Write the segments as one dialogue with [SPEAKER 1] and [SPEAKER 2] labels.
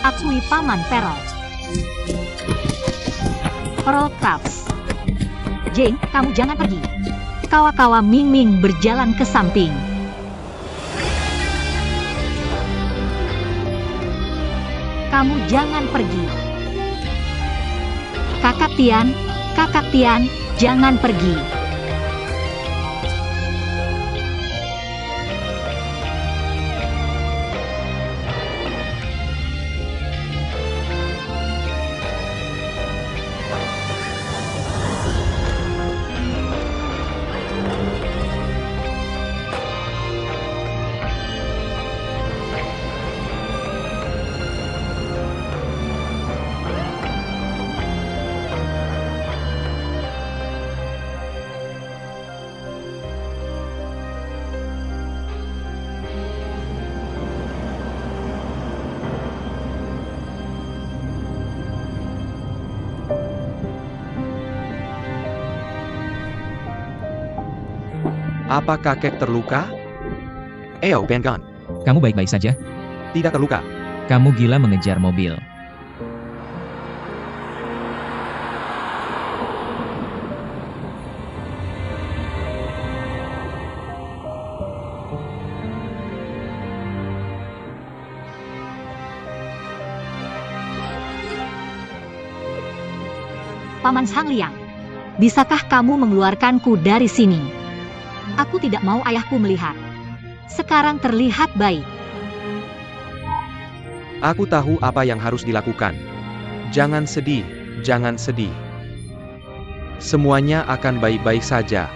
[SPEAKER 1] Akui Paman Perol. Pearl Crafts. Jane, kamu jangan pergi. Kawa-kawa Ming Ming berjalan ke samping. Kamu jangan pergi. Kakak Tian, jangan pergi.
[SPEAKER 2] Apa kakek terluka? Eo Bengan.
[SPEAKER 3] Kamu baik-baik saja?
[SPEAKER 2] Tidak terluka.
[SPEAKER 3] Kamu gila mengejar mobil.
[SPEAKER 1] Paman Sang Liang, bisakah kamu mengeluarkanku dari sini? Aku tidak mau ayahku melihat. Sekarang terlihat baik.
[SPEAKER 2] Aku tahu apa yang harus dilakukan. Jangan sedih, jangan sedih. Semuanya akan baik-baik saja.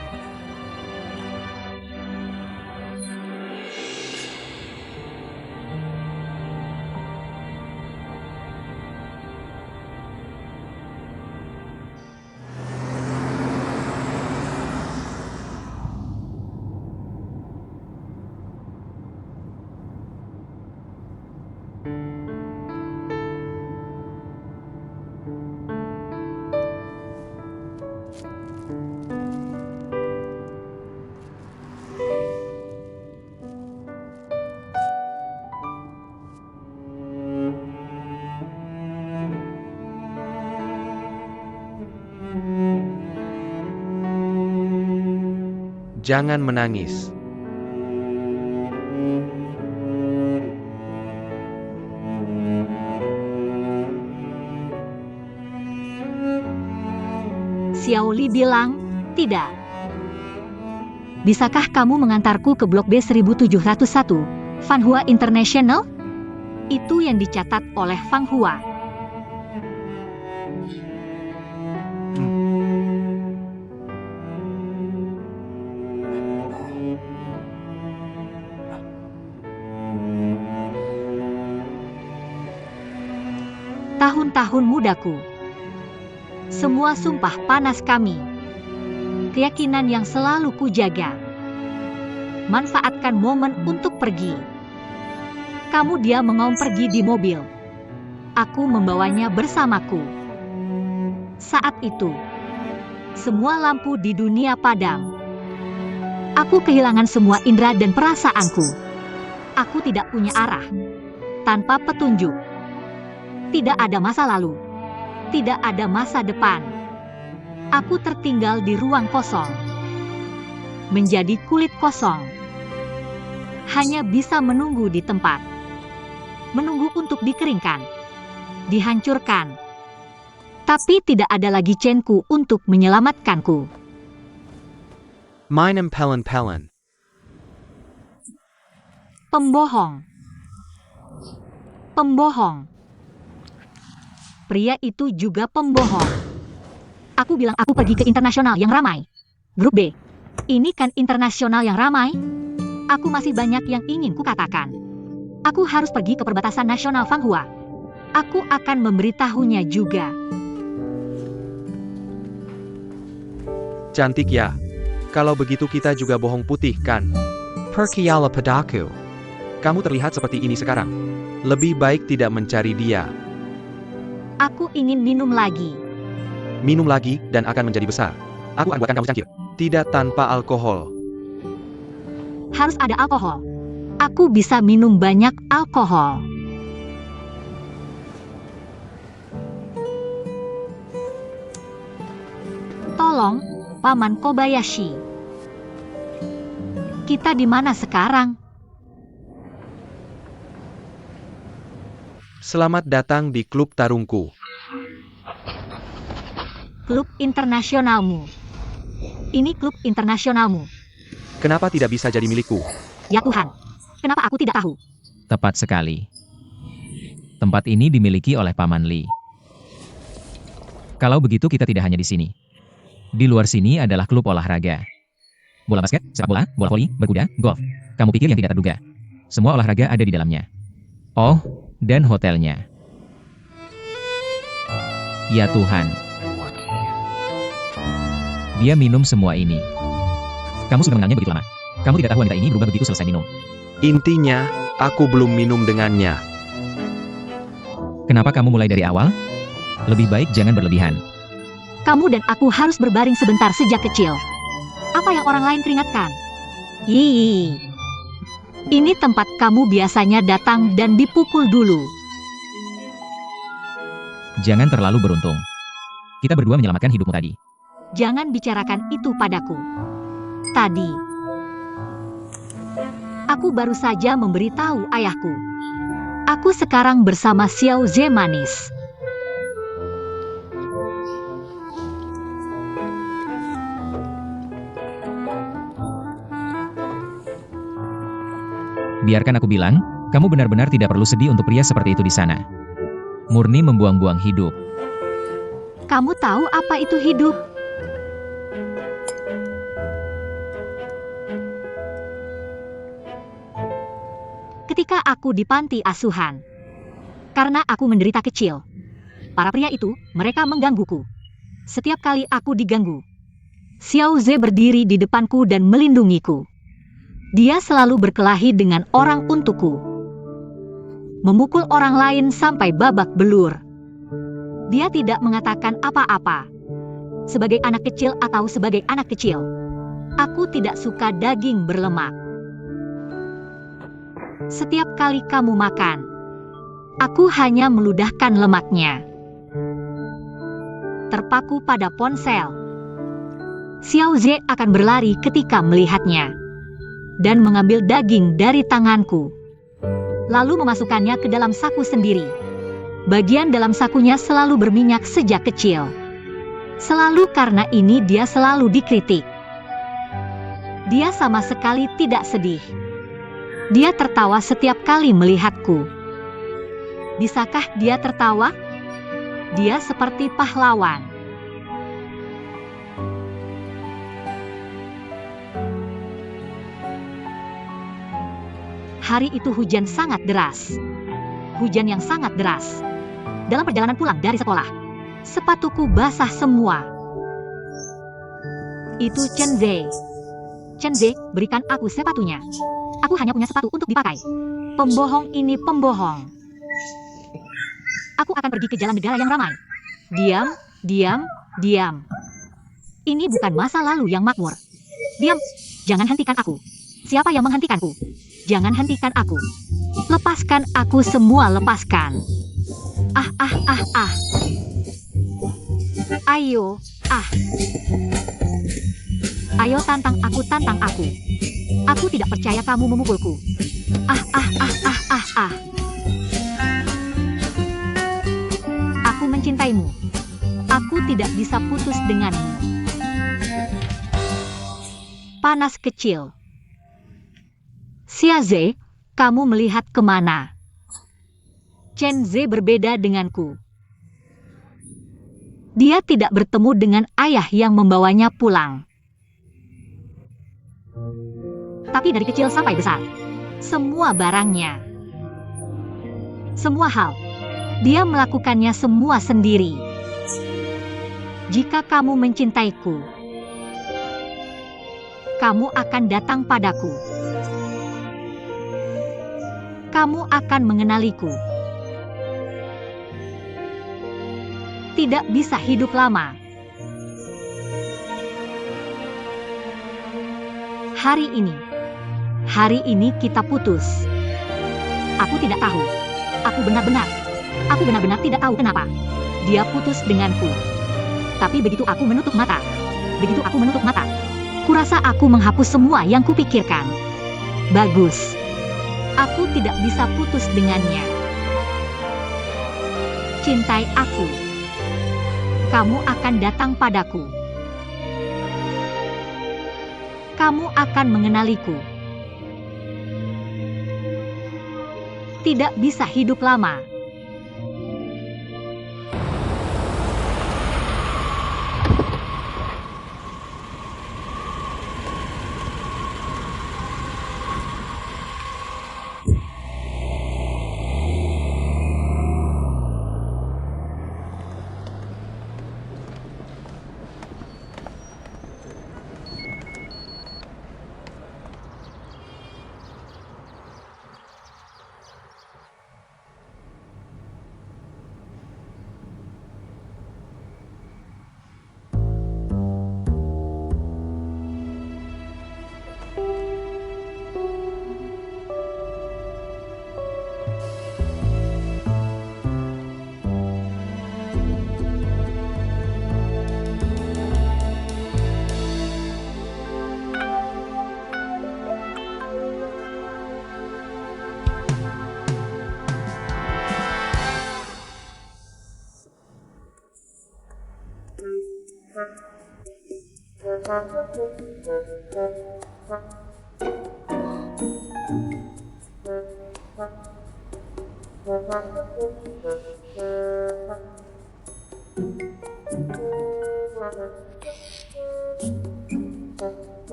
[SPEAKER 2] Jangan menangis.
[SPEAKER 1] Xiao Li bilang, tidak. Bisakah kamu mengantarku ke blok B1701, Fanhua International? Itu yang dicatat oleh Fang Hua. Tahun-tahun mudaku. Semua sumpah panas kami. Keyakinan yang selalu kujaga. Manfaatkan momen untuk pergi. Kamu dia mengaum pergi di mobil. Aku membawanya bersamaku. Saat itu, semua lampu di dunia padam. Aku kehilangan semua indera dan perasaanku. Aku tidak punya arah. Tanpa petunjuk. Tidak ada masa lalu. Tidak ada masa depan. Aku tertinggal di ruang kosong. Menjadi kulit kosong. Hanya bisa menunggu di tempat. Menunggu untuk dikeringkan. Dihancurkan. Tapi tidak ada lagi Chen-ku untuk menyelamatkanku.
[SPEAKER 2] Meinem Pelen.
[SPEAKER 1] Pembohong. Pembohong. Pria itu juga pembohong. Aku bilang aku pergi ke internasional yang ramai. Grup B. Ini kan internasional yang ramai. Aku masih banyak yang ingin kukatakan. Aku harus pergi ke perbatasan nasional Fanghua. Aku akan memberitahunya juga.
[SPEAKER 2] Cantik ya. Kalau begitu kita juga bohong putih kan? Perkiala padaku. Kamu terlihat seperti ini sekarang. Lebih baik tidak mencari dia.
[SPEAKER 1] Aku ingin minum lagi.
[SPEAKER 2] Minum lagi dan akan menjadi besar. Aku akan buatkan kamu cangkir. Tidak tanpa alkohol.
[SPEAKER 1] Harus ada alkohol. Aku bisa minum banyak alkohol. Tolong, Paman Kobayashi. Kita di mana sekarang?
[SPEAKER 2] Selamat datang di klub tarungku.
[SPEAKER 1] Klub internasionalmu. Ini klub internasionalmu.
[SPEAKER 2] Kenapa tidak bisa jadi milikku?
[SPEAKER 1] Ya Tuhan, kenapa aku tidak tahu?
[SPEAKER 3] Tepat sekali. Tempat ini dimiliki oleh Paman Lee. Kalau begitu kita tidak hanya di sini. Di luar sini adalah klub olahraga. Bola basket, sepak bola, bola voli, berkuda, golf. Kamu pikir yang tidak terduga. Semua olahraga ada di dalamnya. Oh, dan hotelnya. Ya Tuhan. Dia minum semua ini. Kamu sudah mengenalnya begitu lama. Kamu tidak tahu wanita ini berubah begitu selesai minum.
[SPEAKER 2] Intinya, aku belum minum dengannya.
[SPEAKER 3] Kenapa kamu mulai dari awal? Lebih baik jangan berlebihan.
[SPEAKER 1] Kamu dan aku harus berbaring sebentar sejak kecil. Apa yang orang lain peringatkan? Hihi. Ini tempat kamu biasanya datang dan dipukul dulu.
[SPEAKER 3] Jangan terlalu beruntung. Kita berdua menyelamatkan hidupmu tadi.
[SPEAKER 1] Jangan bicarakan itu padaku. Tadi, aku baru saja memberitahu ayahku. Aku sekarang bersama Xiao Ze manis.
[SPEAKER 3] Biarkan aku bilang, kamu benar-benar tidak perlu sedih untuk pria seperti itu di sana. Murni membuang-buang hidup.
[SPEAKER 1] Kamu tahu apa itu hidup? Ketika aku di panti asuhan, karena aku menderita kecil, para pria itu, mereka menggangguku. Setiap kali aku diganggu, Xiao Ze berdiri di depanku dan melindungiku. Dia selalu berkelahi dengan orang untukku. Memukul orang lain sampai babak belur. Dia tidak mengatakan apa-apa. Sebagai anak kecil atau sebagai anak kecil, aku tidak suka daging berlemak. Setiap kali kamu makan, aku hanya meludahkan lemaknya. Terpaku pada ponsel. Xiao Ze akan berlari ketika melihatnya dan mengambil daging dari tanganku, lalu memasukkannya ke dalam saku sendiri. Bagian dalam sakunya selalu berminyak sejak kecil. Selalu karena ini dia selalu dikritik. Dia sama sekali tidak sedih. Dia tertawa setiap kali melihatku. Bisakah dia tertawa? Dia seperti pahlawan. Hari itu hujan sangat deras. Hujan yang sangat deras. Dalam perjalanan pulang dari sekolah, sepatuku basah semua. Itu Chen Ze. Chen Ze, berikan aku sepatunya. Aku hanya punya sepatu untuk dipakai. Pembohong ini pembohong. Aku akan pergi ke jalan negara yang ramai. Diam, diam, diam. Ini bukan masa lalu yang makmur. Diam, jangan hentikan aku. Siapa yang menghentikanku? Jangan hentikan aku. Lepaskan aku semua, lepaskan. Ah. Ayo, Ayo tantang aku, tantang aku. Aku tidak percaya kamu memukulku. Ah. Aku mencintaimu. Aku tidak bisa putus denganmu. Panas kecil. Xiao Ze, kamu melihat kemana? Chen Ze berbeda denganku. Dia tidak bertemu dengan ayah yang membawanya pulang. Tapi dari kecil sampai besar, semua barangnya, semua hal, dia melakukannya semua sendiri. Jika kamu mencintaiku, kamu akan datang padaku. Kamu akan mengenaliku. Tidak bisa hidup lama. Hari ini, Hari ini kita putus. Aku tidak tahu. Aku benar-benar tidak tahu kenapa. Dia putus denganku. Tapi begitu aku menutup mata, kurasa aku menghapus semua yang kupikirkan. Bagus. Aku tidak bisa putus dengannya. Cintai aku. Kamu akan datang padaku. Kamu akan mengenaliku. Tidak bisa hidup lama.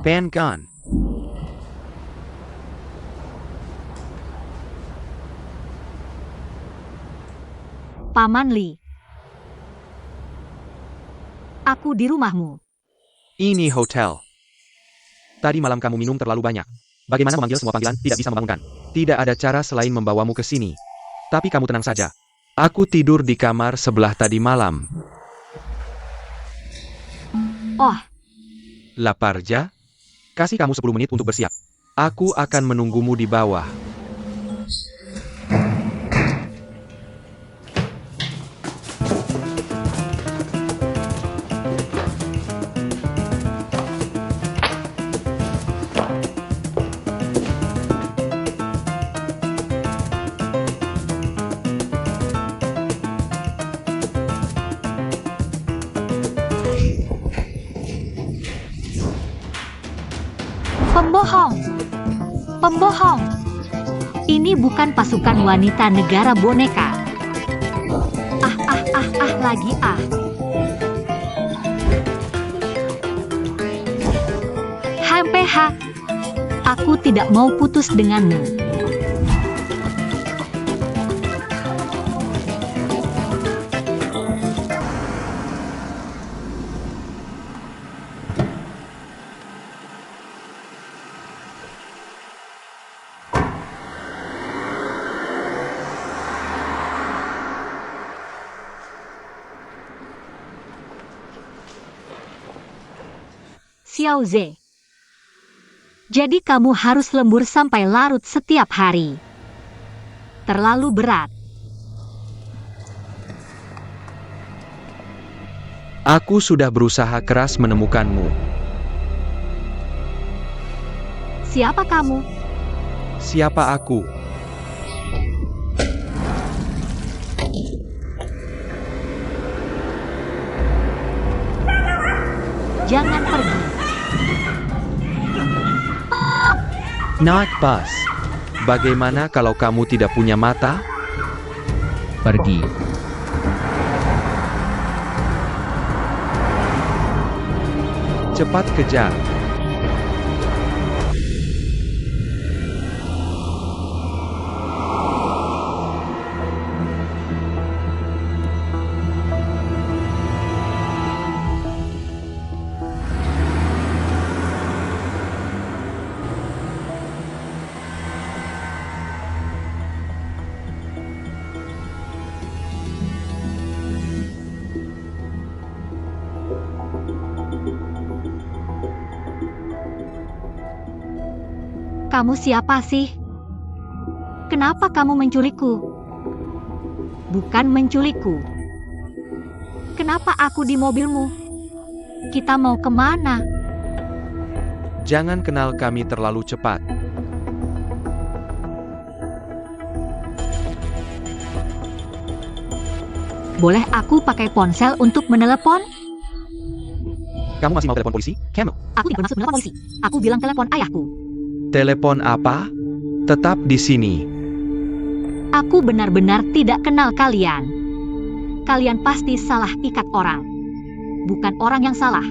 [SPEAKER 2] Ban Gun.
[SPEAKER 1] Paman Li. Aku di rumahmu.
[SPEAKER 2] Ini hotel. Tadi malam kamu minum terlalu banyak. Bagaimana memanggil semua panggilan tidak bisa membangunkan? Tidak ada cara selain membawamu ke sini. Tapi kamu tenang saja. Aku tidur di kamar sebelah tadi malam.
[SPEAKER 1] Oh,
[SPEAKER 2] Laparja? Kasih kamu 10 menit untuk bersiap. Aku akan menunggumu di bawah.
[SPEAKER 1] pembohong. Pembohong. Ini bukan pasukan wanita negara boneka. Lagi. HPH. Aku tidak mau putus denganmu. Xiao Ze. Jadi kamu harus lembur sampai larut setiap hari. Terlalu berat.
[SPEAKER 2] Aku sudah berusaha keras menemukanmu.
[SPEAKER 1] Siapa kamu?
[SPEAKER 2] Siapa aku?
[SPEAKER 1] Jangan pergi.
[SPEAKER 2] Naik bus. Bagaimana kalau kamu tidak punya mata?
[SPEAKER 3] Pergi.
[SPEAKER 2] Cepat kejar.
[SPEAKER 1] Kamu siapa sih? Kenapa kamu menculikku? Bukan menculikku. Kenapa aku di mobilmu? Kita mau kemana?
[SPEAKER 2] Jangan kenal kami terlalu cepat.
[SPEAKER 1] Boleh aku pakai ponsel untuk menelepon?
[SPEAKER 2] Kamu masih mau telepon polisi, Camel?
[SPEAKER 1] Aku tidak bermaksud menelepon polisi. Aku bilang telepon ayahku.
[SPEAKER 2] Telepon apa? Tetap di sini.
[SPEAKER 1] Aku benar-benar tidak kenal kalian. Kalian pasti salah ikat orang. Bukan orang yang salah.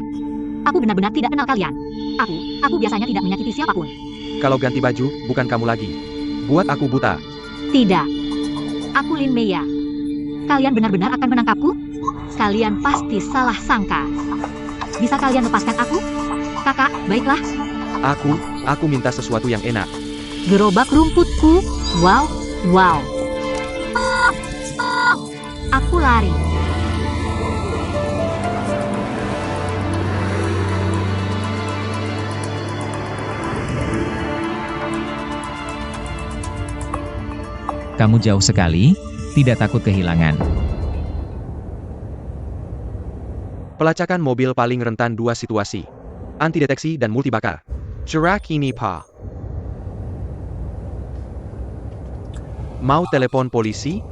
[SPEAKER 1] Aku benar-benar tidak kenal kalian. Aku biasanya tidak menyakiti siapapun.
[SPEAKER 2] Kalau ganti baju, bukan kamu lagi. Buat aku buta.
[SPEAKER 1] Tidak. Aku Lin Meya. Kalian benar-benar akan menangkapku? Kalian pasti salah sangka. Bisa kalian lepaskan aku? Kakak, baiklah.
[SPEAKER 2] Aku minta sesuatu yang enak.
[SPEAKER 1] Gerobak rumputku. Wow. Aku lari.
[SPEAKER 3] Kamu jauh sekali, tidak takut kehilangan.
[SPEAKER 2] Pelacakan mobil paling rentan dua situasi. Antideteksi dan multibakar. Jerak ini pa. Mau telepon polisi?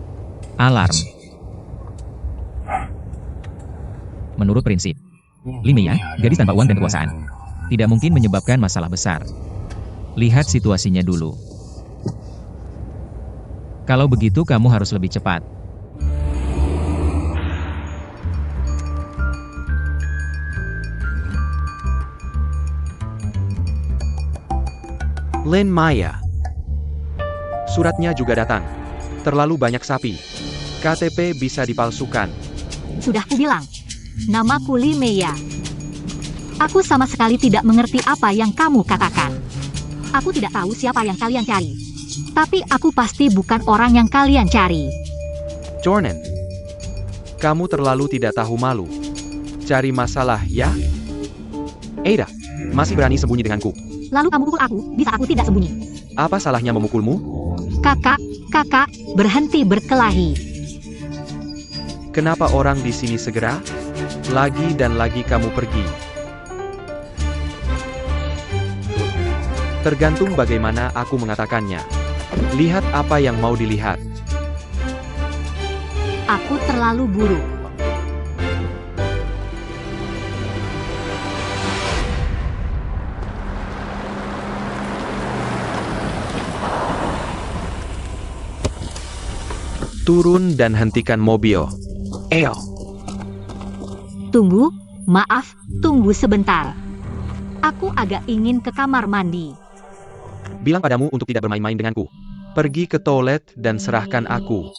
[SPEAKER 3] Alarm. Menurut prinsip Limeya, gadis tanpa uang dan kekuasaan, tidak mungkin menyebabkan masalah besar. Lihat situasinya dulu. Kalau begitu kamu harus lebih cepat.
[SPEAKER 2] Lin Maya. Suratnya juga datang. Terlalu banyak sapi. KTP bisa dipalsukan.
[SPEAKER 1] Sudah kubilang. Namaku Li Meya. Aku sama sekali tidak mengerti apa yang kamu katakan. Aku tidak tahu siapa yang kalian cari. Tapi aku pasti bukan orang yang kalian cari.
[SPEAKER 2] Jornan. Kamu terlalu tidak tahu malu. Cari masalah, ya? Ada, masih berani sembunyi denganku.
[SPEAKER 1] Lalu kamu pukul aku, bisa aku tidak sembunyi.
[SPEAKER 2] Apa salahnya memukulmu?
[SPEAKER 1] Kakak, berhenti berkelahi.
[SPEAKER 2] Kenapa orang di sini segera? Lagi dan lagi kamu pergi. Tergantung bagaimana aku mengatakannya. Lihat apa yang mau dilihat.
[SPEAKER 1] Aku terlalu buruk.
[SPEAKER 2] Turun dan hentikan mobil. Eo.
[SPEAKER 1] Tunggu, maaf, tunggu sebentar. Aku agak ingin ke kamar mandi.
[SPEAKER 2] Bilang padamu untuk tidak bermain-main denganku. Pergi ke toilet dan serahkan aku.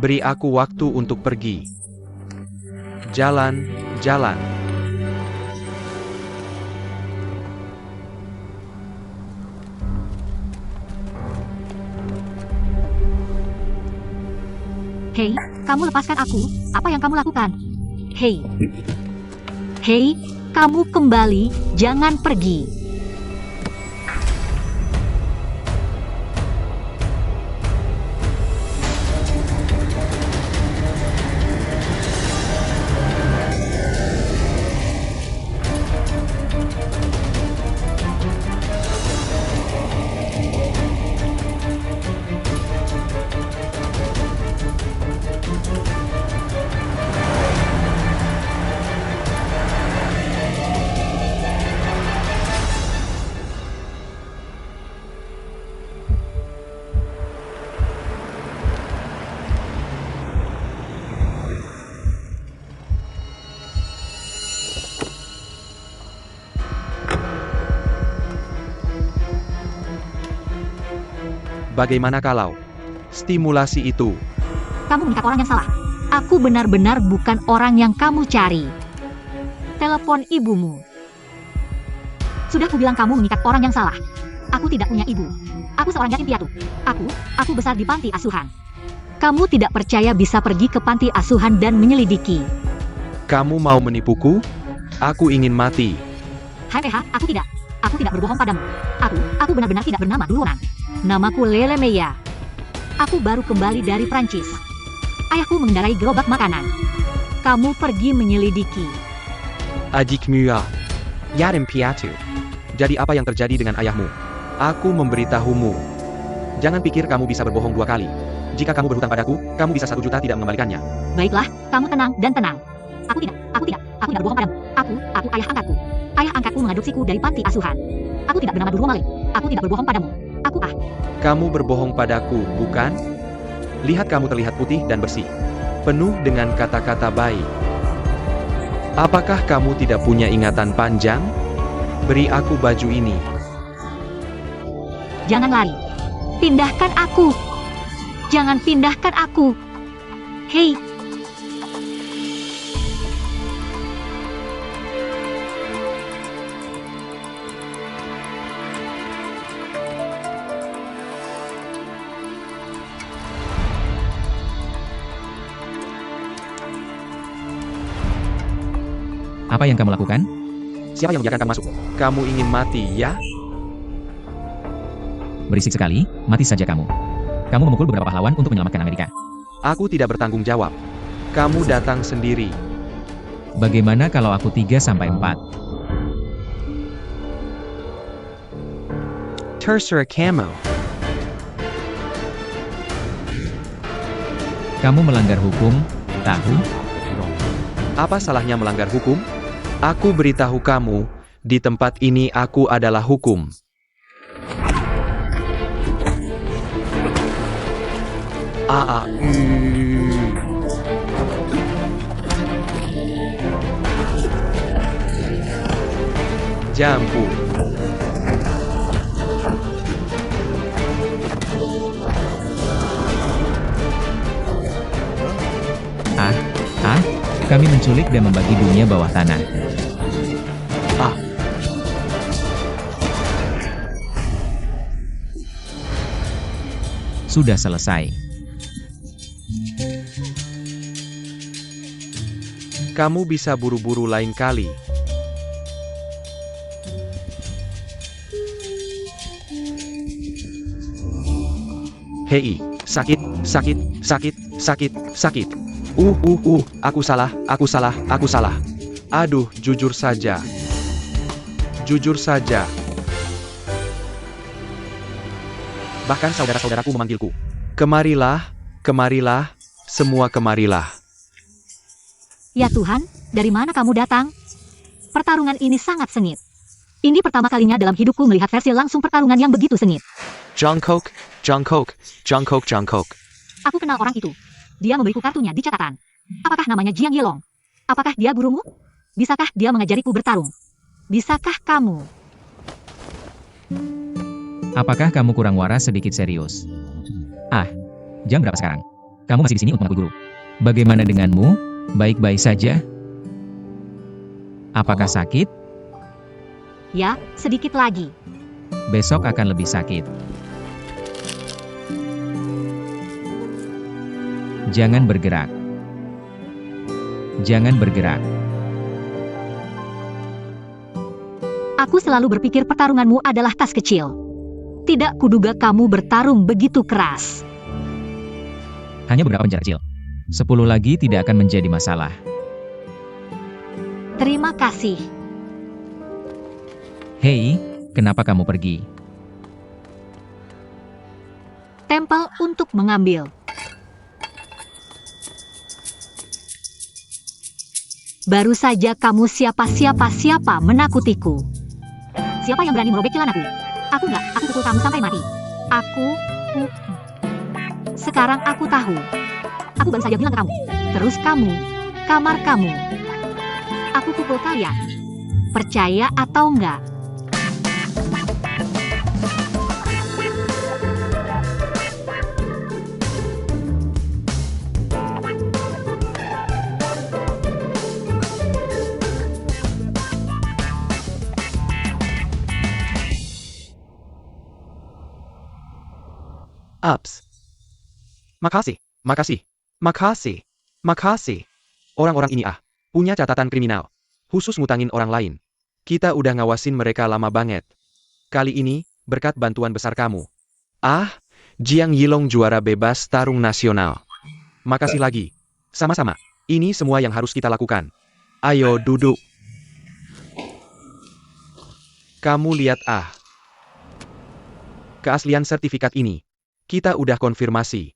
[SPEAKER 2] Beri aku waktu untuk pergi. Jalan.
[SPEAKER 1] Hei, kamu lepaskan aku. Apa yang kamu lakukan? Hei, kamu kembali, jangan pergi.
[SPEAKER 2] Bagaimana kalau stimulasi itu?
[SPEAKER 1] Kamu mengikat orang yang salah. Aku benar-benar bukan orang yang kamu cari. Telepon ibumu. Sudah kubilang kamu mengikat orang yang salah. Aku tidak punya ibu. Aku seorang yatim piatu. Aku besar di panti asuhan. Kamu tidak percaya bisa pergi ke panti asuhan dan menyelidiki.
[SPEAKER 2] Kamu mau menipuku? Aku ingin mati.
[SPEAKER 1] Hai PH, aku tidak. Aku tidak berbohong padamu. Aku benar-benar tidak bernama duluan. Namaku Lele Meya. Aku baru kembali dari Prancis. Ayahku mengendarai gerobak makanan. Kamu pergi menyelidiki.
[SPEAKER 2] Adik Mua. Yarim Piatu. Jadi apa yang terjadi dengan ayahmu? Aku memberitahumu. Jangan pikir kamu bisa berbohong 2 kali. Jika kamu berhutang padaku, kamu bisa 1 juta tidak mengembalikannya.
[SPEAKER 1] Baiklah, kamu tenang dan tenang. Aku tidak berbohong padamu. Aku ayah angkatku. Ayah angkatku mengadopsiku dari panti asuhan. Aku tidak bernama Durwo Male. Aku tidak berbohong padamu.
[SPEAKER 2] Kamu berbohong padaku, bukan? Lihat kamu terlihat putih dan bersih. Penuh dengan kata-kata baik. Apakah kamu tidak punya ingatan panjang? Beri aku baju ini.
[SPEAKER 1] Jangan lari. Pindahkan aku. Jangan pindahkan aku. Hei,
[SPEAKER 3] Apa yang kamu lakukan?
[SPEAKER 2] Siapa yang membiarkan kamu masuk? Kamu ingin mati, ya?
[SPEAKER 3] Berisik sekali, mati saja kamu. Kamu memukul beberapa pahlawan untuk menyelamatkan Amerika.
[SPEAKER 2] Aku tidak bertanggung jawab. Kamu datang sendiri.
[SPEAKER 3] Bagaimana kalau aku 3-4?
[SPEAKER 2] Terserah kamu.
[SPEAKER 3] Kamu melanggar hukum, tahu?
[SPEAKER 2] Apa salahnya melanggar hukum? Aku beritahu kamu, di tempat ini aku adalah hukum. Jambu.
[SPEAKER 3] Kami menculik dan membagi dunia bawah tanah. Sudah selesai.
[SPEAKER 2] Kamu bisa buru-buru lain kali. Hei, sakit. Aku salah. Aduh, jujur saja. Bahkan saudara-saudaraku memanggilku. Kemarilah, semua kemarilah.
[SPEAKER 1] ya Tuhan, dari mana kamu datang? Pertarungan ini sangat sengit. Ini pertama kalinya dalam hidupku melihat versi langsung pertarungan yang begitu sengit.
[SPEAKER 2] Jungkook.
[SPEAKER 1] Aku kenal orang itu. Dia memberiku kartunya di catatan. Apakah namanya Jiang Yelong? Apakah dia gurumu? Bisakah dia mengajariku bertarung? Bisakah kamu?
[SPEAKER 3] Apakah kamu kurang waras sedikit serius? Jam berapa sekarang? Kamu masih di sini untuk mengaku guru. Bagaimana denganmu? Baik-baik saja? Apakah sakit?
[SPEAKER 1] Ya, sedikit lagi.
[SPEAKER 3] Besok akan lebih sakit. Jangan bergerak.
[SPEAKER 1] Aku selalu berpikir pertarunganmu adalah tas kecil. Tidak kuduga kamu bertarung begitu keras.
[SPEAKER 3] Hanya beberapa penjara kecil. 10 lagi tidak akan menjadi masalah.
[SPEAKER 1] Terima kasih.
[SPEAKER 3] Hei, kenapa kamu pergi?
[SPEAKER 1] Tempel untuk mengambil. Baru saja kamu siapa menakutiku. Siapa yang berani merobek celanaku? Aku pukul kamu sampai mati. Sekarang aku tahu. Aku baru saja bilang ke kamu. Terus kamu, kamar kamu. Aku pukul kalian. Percaya atau enggak?
[SPEAKER 2] Ups. Makasih. Orang-orang ini Punya catatan kriminal. Khusus ngutangin orang lain. Kita udah ngawasin mereka lama banget. Kali ini, berkat bantuan besar kamu. Jiang Yilong juara bebas tarung nasional. Makasih lagi. Sama-sama. Ini semua yang harus kita lakukan. Ayo duduk. Kamu lihat keaslian sertifikat ini. Kita udah konfirmasi.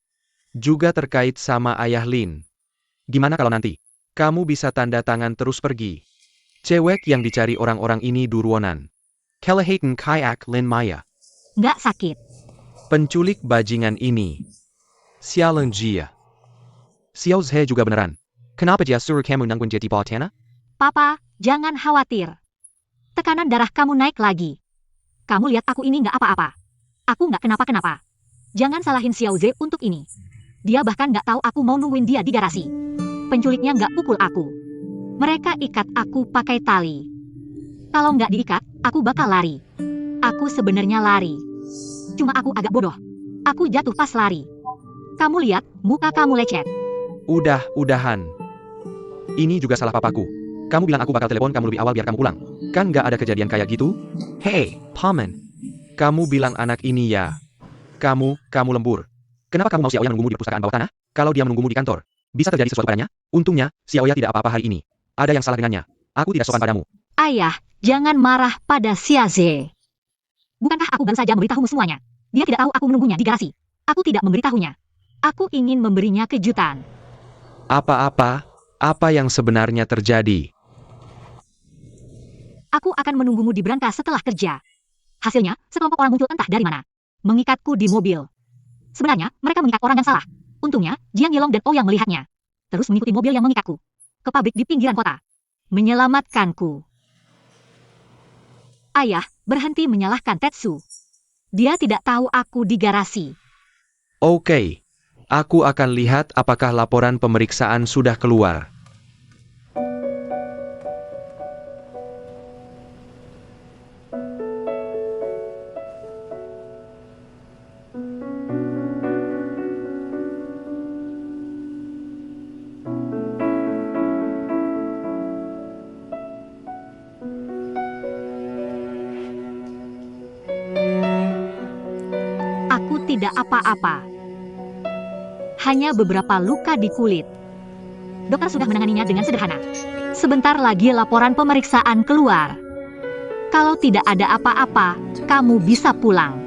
[SPEAKER 2] Juga terkait sama ayah Lin. Gimana kalau nanti kamu bisa tanda tangan terus pergi? Cewek yang dicari orang-orang ini Duruonan. Kelehatan Kayak Lin Maya.
[SPEAKER 1] Nggak sakit.
[SPEAKER 2] Penculik bajingan ini. Xiaoleng Jia. Xiao Zhe juga beneran. Kenapa dia suruh kamu nanggung jadi botana?
[SPEAKER 1] Papa, jangan khawatir. Tekanan darah kamu naik lagi. Kamu lihat aku ini nggak apa-apa. Aku nggak kenapa-kenapa. Jangan salahin Xiao Zhe untuk ini. Dia bahkan nggak tahu aku mau nungguin dia di garasi. Penculiknya nggak pukul aku. Mereka ikat aku pakai tali. Kalau nggak diikat, aku bakal lari. Aku sebenarnya lari. Cuma aku agak bodoh. Aku jatuh pas lari. Kamu lihat, muka kamu lecet.
[SPEAKER 2] Udahan. Ini juga salah papaku. Kamu bilang aku bakal telepon kamu lebih awal biar kamu pulang. Kan nggak ada kejadian kayak gitu? Hei, paman. Kamu bilang anak ini ya. Kamu lembur. Kenapa kamu mau Xiaoya menunggumu di perpustakaan bawah tanah? Kalau dia menunggumu di kantor, bisa terjadi sesuatu padanya? Untungnya, Xiaoya tidak apa-apa hari ini. Ada yang salah dengannya. Aku tidak sopan padamu.
[SPEAKER 1] Ayah, jangan marah pada Xiao Zhe. Bukankah aku baru saja memberitahumu semuanya? Dia tidak tahu aku menunggunya di garasi. Aku tidak memberitahunya. Aku ingin memberinya kejutan.
[SPEAKER 2] Apa yang sebenarnya terjadi?
[SPEAKER 1] Aku akan menunggumu di brankas setelah kerja. Hasilnya, sekelompok orang muncul entah dari mana. Mengikatku di mobil. Sebenarnya, mereka mengikat orang yang salah. Untungnya, Jiang Yilong dan Ouyang melihatnya. Terus mengikuti mobil yang mengikatku. Ke pabrik di pinggiran kota. Menyelamatkanku. Ayah, berhenti menyalahkan Tetsu. Dia tidak tahu aku di garasi.
[SPEAKER 2] Oke. Aku akan lihat apakah laporan pemeriksaan sudah keluar.
[SPEAKER 1] Aku tidak apa-apa. Hanya beberapa luka di kulit. Dokter sudah menanganinya dengan sederhana. Sebentar lagi laporan pemeriksaan keluar. Kalau tidak ada apa-apa, kamu bisa pulang.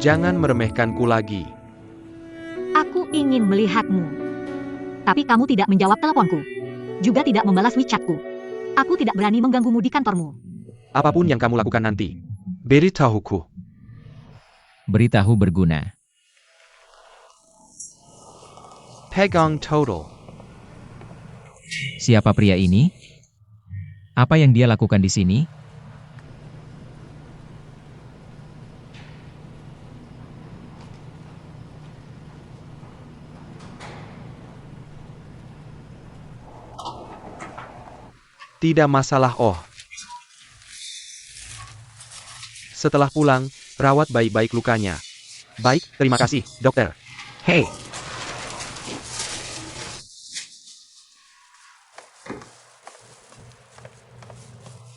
[SPEAKER 2] Jangan meremehkanku lagi.
[SPEAKER 1] Aku ingin melihatmu. Tapi kamu tidak menjawab teleponku. Juga tidak membalas WeChatku. Aku tidak berani mengganggumu di kantormu.
[SPEAKER 2] Apapun yang kamu lakukan nanti, beritahuku.
[SPEAKER 3] Beritahu berguna.
[SPEAKER 2] Pegang total.
[SPEAKER 3] Siapa pria ini? Apa yang dia lakukan di sini?
[SPEAKER 2] Tidak masalah, Setelah pulang, rawat baik-baik lukanya. Baik, terima kasih, dokter. Hei!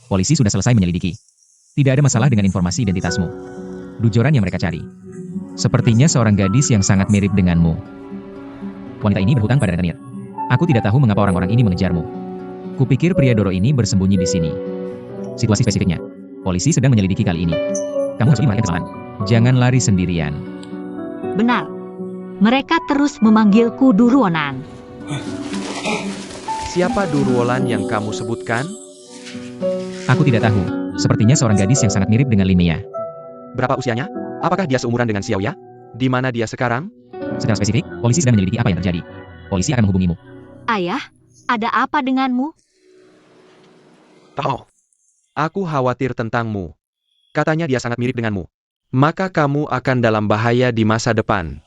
[SPEAKER 3] Polisi sudah selesai menyelidiki. Tidak ada masalah dengan informasi identitasmu. Dujoran yang mereka cari. Sepertinya seorang gadis yang sangat mirip denganmu. Wanita ini berhutang pada rentenir. Aku tidak tahu mengapa orang-orang ini mengejarmu. Kupikir pria Doro ini bersembunyi di sini. Situasi spesifiknya. Polisi sedang menyelidiki kali ini. Kamu harus melakukan kesalahan. Jangan lari sendirian.
[SPEAKER 1] Benar. Mereka terus memanggilku Duruonan.
[SPEAKER 2] Siapa Duruolan yang kamu sebutkan?
[SPEAKER 3] Aku tidak tahu. Sepertinya seorang gadis yang sangat mirip dengan Linnea.
[SPEAKER 2] Berapa usianya? Apakah dia seumuran dengan Xiaoya? Di mana dia sekarang?
[SPEAKER 3] Secara spesifik, polisi sedang menyelidiki apa yang terjadi. Polisi akan menghubungimu.
[SPEAKER 1] Ayah, ada apa denganmu?
[SPEAKER 2] Aku khawatir tentangmu. Katanya dia sangat mirip denganmu. Maka kamu akan dalam bahaya di masa depan.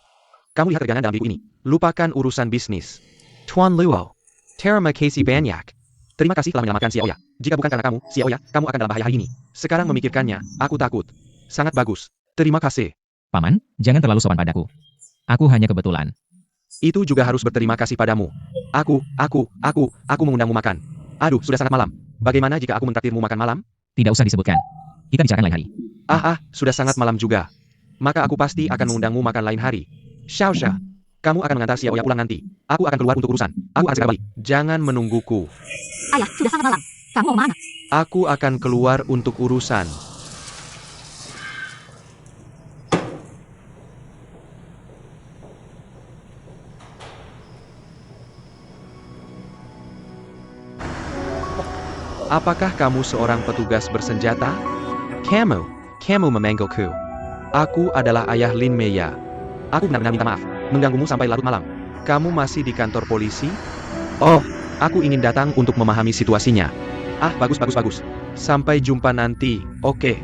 [SPEAKER 2] Kamu lihat tegangan dalam diriku ini. Lupakan urusan bisnis. Tuan Luo. Terima kasih banyak. Terima kasih telah menyelamatkan Xiaoya. Jika bukan karena kamu, Xiaoya, kamu akan dalam bahaya hari ini. Sekarang memikirkannya, aku takut. Sangat bagus. Terima kasih.
[SPEAKER 3] Paman, jangan terlalu sopan padaku. Aku hanya kebetulan.
[SPEAKER 2] Itu juga harus berterima kasih padamu. Aku mengundangmu makan. Aduh, sudah sangat malam. Bagaimana jika aku mentraktirmu makan malam?
[SPEAKER 3] Tidak usah disebutkan. Kita bicarakan lain hari.
[SPEAKER 2] Sudah sangat malam juga. Maka aku pasti akan mengundangmu makan lain hari. Xiaosha, kamu akan mengantar Xiaoya pulang nanti. Aku akan keluar untuk urusan. Aku akan segera balik. Jangan menungguku.
[SPEAKER 1] Ayah, sudah sangat malam. Kamu mau mana?
[SPEAKER 2] Aku akan keluar untuk urusan. Apakah kamu seorang petugas bersenjata? Kamu memanggilku. Aku adalah ayah Lin Meya. Aku benar-benar minta maaf, mengganggumu sampai larut malam. Kamu masih di kantor polisi? Oh, aku ingin datang untuk memahami situasinya. Bagus. Sampai jumpa nanti, oke.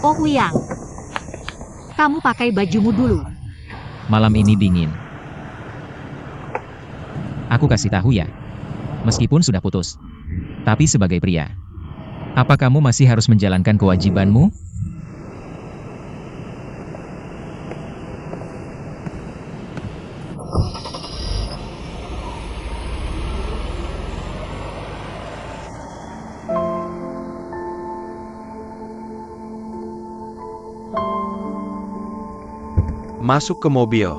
[SPEAKER 1] Oh Yang, kamu pakai bajumu dulu.
[SPEAKER 3] Malam ini dingin. Aku kasih tahu ya. Meskipun sudah putus. Tapi sebagai pria. Apa kamu masih harus menjalankan kewajibanmu?
[SPEAKER 2] Masuk ke mobil.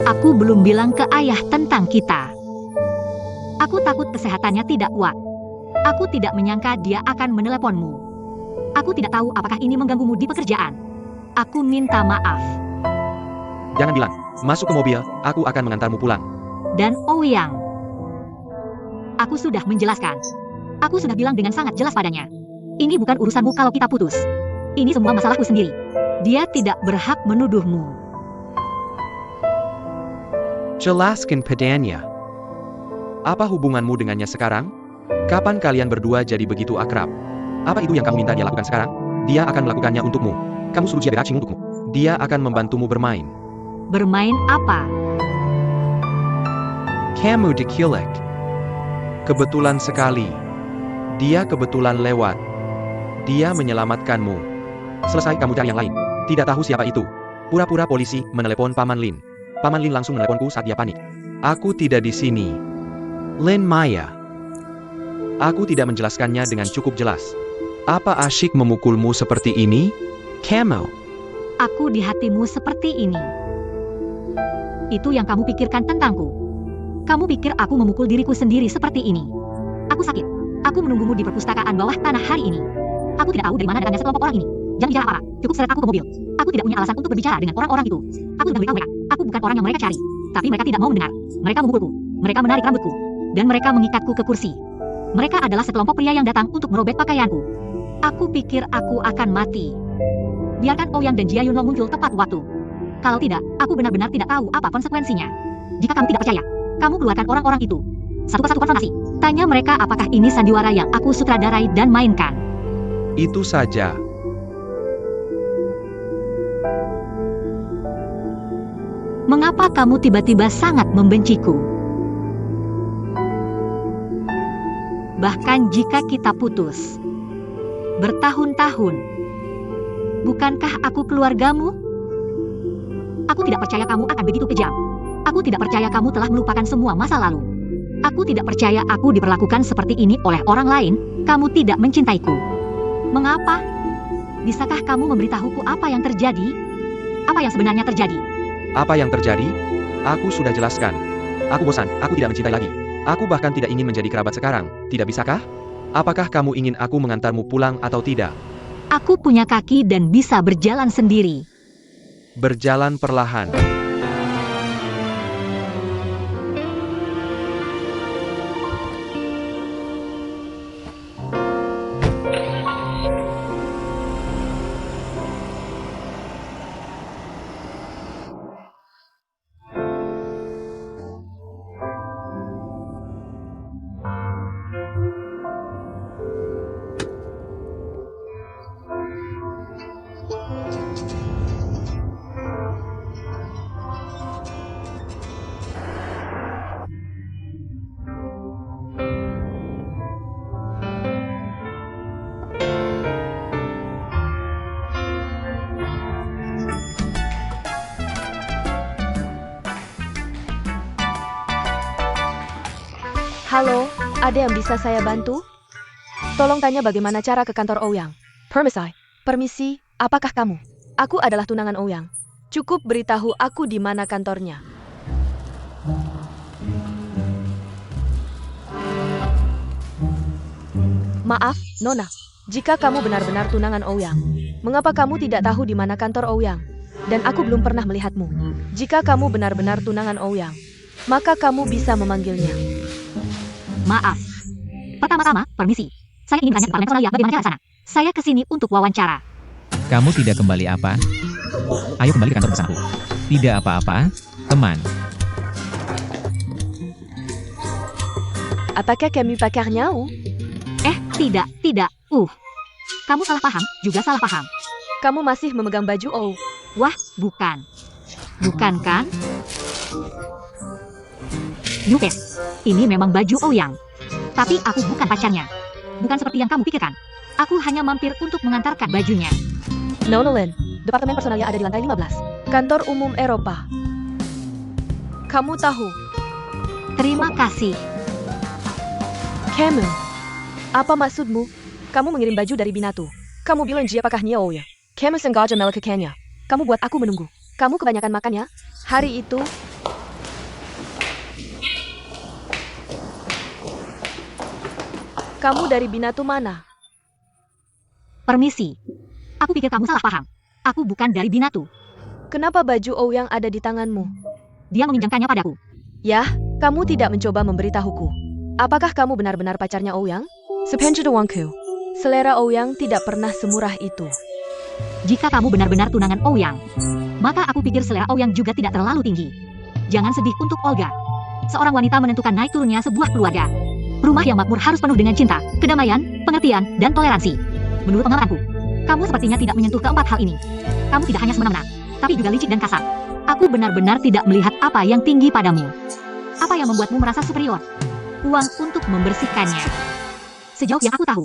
[SPEAKER 1] Aku belum bilang ke ayah tentang kita. Aku takut kesehatannya tidak kuat. Aku tidak menyangka dia akan meneleponmu. Aku tidak tahu apakah ini mengganggumu di pekerjaan. Aku minta maaf.
[SPEAKER 2] Jangan bilang. Masuk ke mobil, aku akan mengantarmu pulang.
[SPEAKER 1] Dan Yang, aku sudah menjelaskan. Aku sudah bilang dengan sangat jelas padanya. Ini bukan urusanmu kalau kita putus. Ini semua masalahku sendiri. Dia tidak berhak menuduhmu.
[SPEAKER 2] Jelaskan padanya. Apa hubunganmu dengannya sekarang? Kapan kalian berdua jadi begitu akrab? Apa itu yang kamu minta dia lakukan sekarang? Dia akan melakukannya untukmu. Kamu suruh dia beracing untukmu. Dia akan membantumu bermain.
[SPEAKER 1] Bermain apa?
[SPEAKER 2] Kamu diculik. Kebetulan sekali. Dia kebetulan lewat. Dia menyelamatkanmu. Selesai kamu cari yang lain. Tidak tahu siapa itu. Pura-pura polisi menelepon Paman Lin. Paman Lin langsung meneleponku saat dia panik. Aku tidak di sini. Lin Maya. Aku tidak menjelaskannya dengan cukup jelas. Apa asyik memukulmu seperti ini? Kamu.
[SPEAKER 1] Aku di hatimu seperti ini. Itu yang kamu pikirkan tentangku. Kamu pikir aku memukul diriku sendiri seperti ini. Aku sakit. Aku menunggumu di perpustakaan bawah tanah hari ini. Aku tidak tahu dari mana datangnya sekelompok orang ini. Jangan bicara apa-apa. Cukup seret aku ke mobil. Aku tidak punya alasan untuk berbicara dengan orang-orang itu. Aku sudah beritahu mereka. Aku bukan orang yang mereka cari. Tapi mereka tidak mau mendengar. Mereka memukulku. Mereka menarik rambutku. Dan mereka mengikatku ke kursi. Mereka adalah sekelompok pria yang datang untuk merobek pakaianku. Aku pikir aku akan mati. Biarkan Ouyang dan Jia Yunlo muncul tepat waktu. Kalau tidak, aku benar-benar tidak tahu apa konsekuensinya. Jika kamu tidak percaya, kamu keluarkan orang-orang itu. Satu persatu konfrontasi. Tanya mereka apakah ini sandiwara yang aku sutradarai dan mainkan.
[SPEAKER 2] Itu saja.
[SPEAKER 1] Mengapa kamu tiba-tiba sangat membenciku? Bahkan jika kita putus bertahun-tahun, bukankah aku keluargamu? Aku tidak percaya kamu akan begitu kejam. Aku tidak percaya kamu telah melupakan semua masa lalu. Aku tidak percaya aku diperlakukan seperti ini oleh orang lain. Kamu tidak mencintaiku. Mengapa? Bisakah kamu memberitahuku apa yang terjadi? Apa yang sebenarnya terjadi?
[SPEAKER 2] Apa yang terjadi? Aku sudah jelaskan. Aku bosan, aku tidak mencintai lagi. Aku bahkan tidak ingin menjadi kerabat sekarang. Tidak bisakah? Apakah kamu ingin aku mengantarmu pulang atau tidak?
[SPEAKER 1] Aku punya kaki dan bisa berjalan sendiri.
[SPEAKER 2] Berjalan perlahan.
[SPEAKER 4] Halo, ada yang bisa saya bantu? Tolong tanya bagaimana cara ke kantor Ouyang. Permisi, apakah kamu? Aku adalah tunangan Ouyang. Cukup beritahu aku di mana kantornya. Maaf, Nona. Jika kamu benar-benar tunangan Ouyang, mengapa kamu tidak tahu di mana kantor Ouyang? Dan aku belum pernah melihatmu. Jika kamu benar-benar tunangan Ouyang, maka kamu bisa memanggilnya.
[SPEAKER 1] Maaf. Pertama-tama, permisi. Saya ingin bertanya kepada Sonalia bagaimana cara sana. Saya kesini untuk wawancara.
[SPEAKER 3] Kamu tidak kembali apa? Ayo kembali ke kantor bersamaku. Tidak apa-apa, teman.
[SPEAKER 4] Apakah kamu pakarnya?
[SPEAKER 1] Tidak. Kamu salah paham, juga salah paham.
[SPEAKER 4] Kamu masih memegang baju Ou.
[SPEAKER 1] Wah, bukan. Bukan kan? Yupes, ini memang baju Ouyang. Tapi aku bukan pacarnya. Bukan seperti yang kamu pikirkan. Aku hanya mampir untuk mengantarkan bajunya.
[SPEAKER 4] Nona Lin, Departemen Personalia ada di lantai 15. Kantor Umum Eropa. Kamu tahu,
[SPEAKER 1] Terima kasih.
[SPEAKER 4] Kamu. Apa maksudmu? Kamu mengirim baju dari Binatu. Kamu bilang dia pakahnya Ouya. Kamu sengaja melakukannya. Kamu buat aku menunggu. Kamu kebanyakan makan ya? Hari itu, kamu dari Binatu mana?
[SPEAKER 1] Permisi. Aku pikir kamu salah paham. Aku bukan dari Binatu.
[SPEAKER 4] Kenapa baju Ouyang ada di tanganmu?
[SPEAKER 1] Dia meminjamkannya padaku.
[SPEAKER 4] Yah, kamu tidak mencoba memberitahuku. Apakah kamu benar-benar pacarnya Ouyang? Sepenjuru uangku. Selera Ouyang tidak pernah semurah itu.
[SPEAKER 1] Jika kamu benar-benar tunangan Ouyang, maka aku pikir selera Ouyang juga tidak terlalu tinggi. Jangan sedih untuk Olga. Seorang wanita menentukan naik turunnya sebuah keluarga. Rumah yang makmur harus penuh dengan cinta, kedamaian, pengertian, dan toleransi. Menurut pengalamanku, kamu sepertinya tidak menyentuh keempat hal ini. Kamu tidak hanya semena-mena, tapi juga licik dan kasar. Aku benar-benar tidak melihat apa yang tinggi padamu. Apa yang membuatmu merasa superior? Uang untuk membersihkannya. Sejauh yang aku tahu,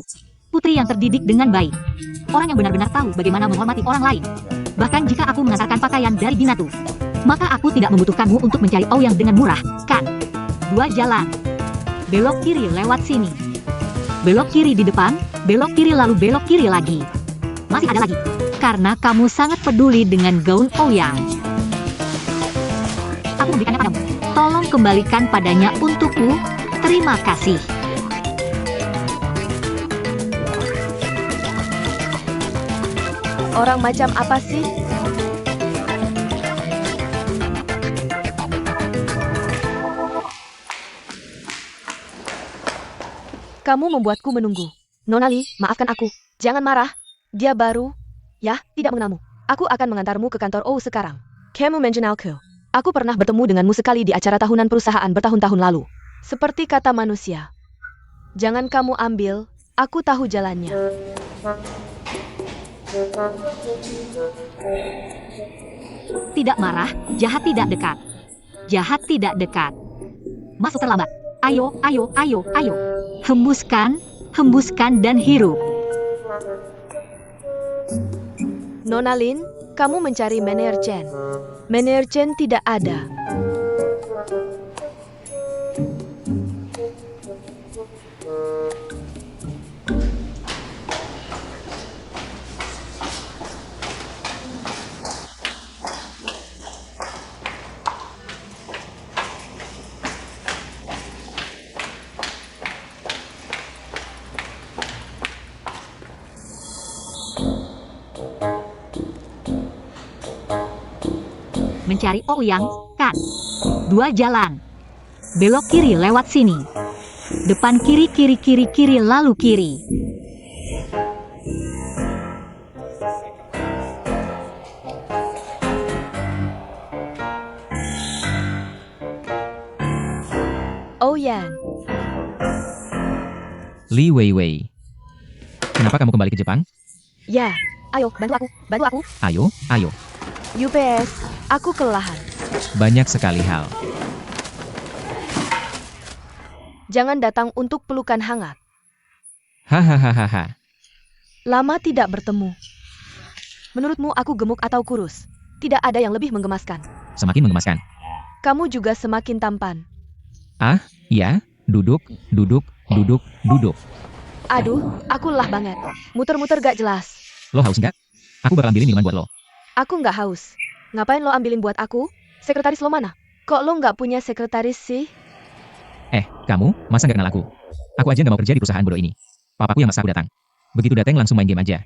[SPEAKER 1] putri yang terdidik dengan baik. Orang yang benar-benar tahu bagaimana menghormati orang lain. Bahkan jika aku mengantarkan pakaian dari Binatu, maka aku tidak membutuhkanmu untuk mencari Ouyang dengan murah, kan? 2 jalan. Belok kiri lewat sini. Belok kiri di depan, belok kiri lalu belok kiri lagi. Masih ada lagi. Karena kamu sangat peduli dengan gaun Ouyang. Aku memberikannya padamu. Tolong kembalikan padanya untukku. Terima kasih.
[SPEAKER 4] Orang macam apa sih? Kamu membuatku menunggu. Nona Li, maafkan aku. Jangan marah. Dia baru. Ya, tidak mengenalmu. Aku akan mengantarmu ke kantor Ou sekarang. Kamu mengenalku. Aku pernah bertemu denganmu sekali di acara tahunan perusahaan bertahun-tahun lalu. Seperti kata manusia. Jangan kamu ambil, aku tahu jalannya.
[SPEAKER 1] Tidak marah, jahat tidak dekat. Jahat tidak dekat. Masuk terlambat. Ayo. Hembuskan dan hirup.
[SPEAKER 4] Nona Lin, kamu mencari Mener Chen. Mener Chen tidak ada.
[SPEAKER 1] Mencari Ouyang, kan? 2 jalan. Belok kiri lewat sini. Depan kiri lalu kiri.
[SPEAKER 4] Ouyang.
[SPEAKER 3] Li Weiwei. Kenapa kamu kembali ke Jepang?
[SPEAKER 4] Ya, ayo, bantu aku.
[SPEAKER 3] Ayo.
[SPEAKER 4] UPS, aku kelelahan.
[SPEAKER 3] Banyak sekali hal.
[SPEAKER 4] Jangan datang untuk pelukan hangat.
[SPEAKER 3] Hahaha.
[SPEAKER 4] Lama tidak bertemu. Menurutmu aku gemuk atau kurus? Tidak ada yang lebih menggemaskan.
[SPEAKER 3] Semakin menggemaskan.
[SPEAKER 4] Kamu juga semakin tampan.
[SPEAKER 3] Ah, ya? Duduk, duduk, duduk, duduk.
[SPEAKER 4] Aduh, aku lelah banget. Muter-muter gak jelas.
[SPEAKER 3] Lo haus nggak? Aku bakal ambilin minuman buat lo.
[SPEAKER 4] Aku nggak haus. Ngapain lo ambilin buat aku? Sekretaris lo mana? Kok lo nggak punya sekretaris sih?
[SPEAKER 3] Kamu, masa nggak kenal aku? Aku aja nggak mau kerja di perusahaan bodoh ini. Papaku yang maksa aku datang. Begitu datang langsung main game aja.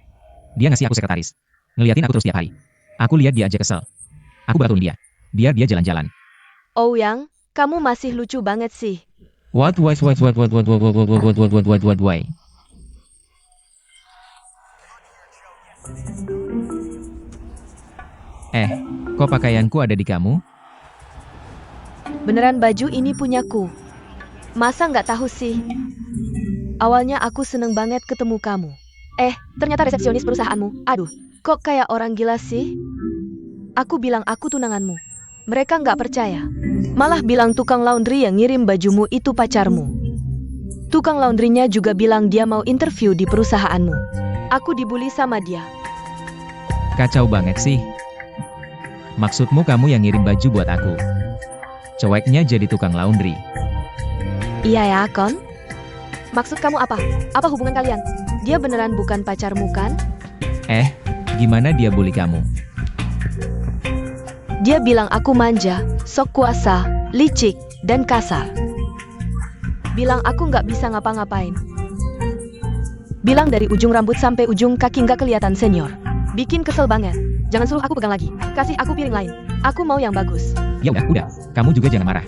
[SPEAKER 3] Dia ngasih aku sekretaris. Ngeliatin aku terus tiap hari. Aku lihat dia aja kesel. Aku bakal turun dia. Biar dia jalan-jalan.
[SPEAKER 4] Oh Yang, kamu masih lucu banget sih.
[SPEAKER 3] What? Kok pakaianku ada di kamu?
[SPEAKER 4] Beneran baju ini punyaku. Masa nggak tahu sih? Awalnya aku seneng banget ketemu kamu. Ternyata resepsionis perusahaanmu. Aduh, kok kayak orang gila sih? Aku bilang aku tunanganmu. Mereka nggak percaya. Malah bilang tukang laundry yang ngirim bajumu itu pacarmu. Tukang laundrynya juga bilang dia mau interview di perusahaanmu. Aku dibully sama dia.
[SPEAKER 3] Kacau banget sih. Maksudmu kamu yang ngirim baju buat aku? Ceweknya jadi tukang laundry.
[SPEAKER 4] Iya ya, Kon? Maksud kamu apa? Apa hubungan kalian? Dia beneran bukan pacarmu kan?
[SPEAKER 3] Gimana dia bully kamu?
[SPEAKER 4] Dia bilang aku manja, sok kuasa, licik, dan kasar. Bilang aku nggak bisa ngapa-ngapain. Bilang dari ujung rambut sampai ujung kaki nggak kelihatan senior. Bikin kesel banget. Jangan suruh aku pegang lagi. Kasih aku piring lain. Aku mau yang bagus.
[SPEAKER 3] Ya udah. Kamu juga jangan marah.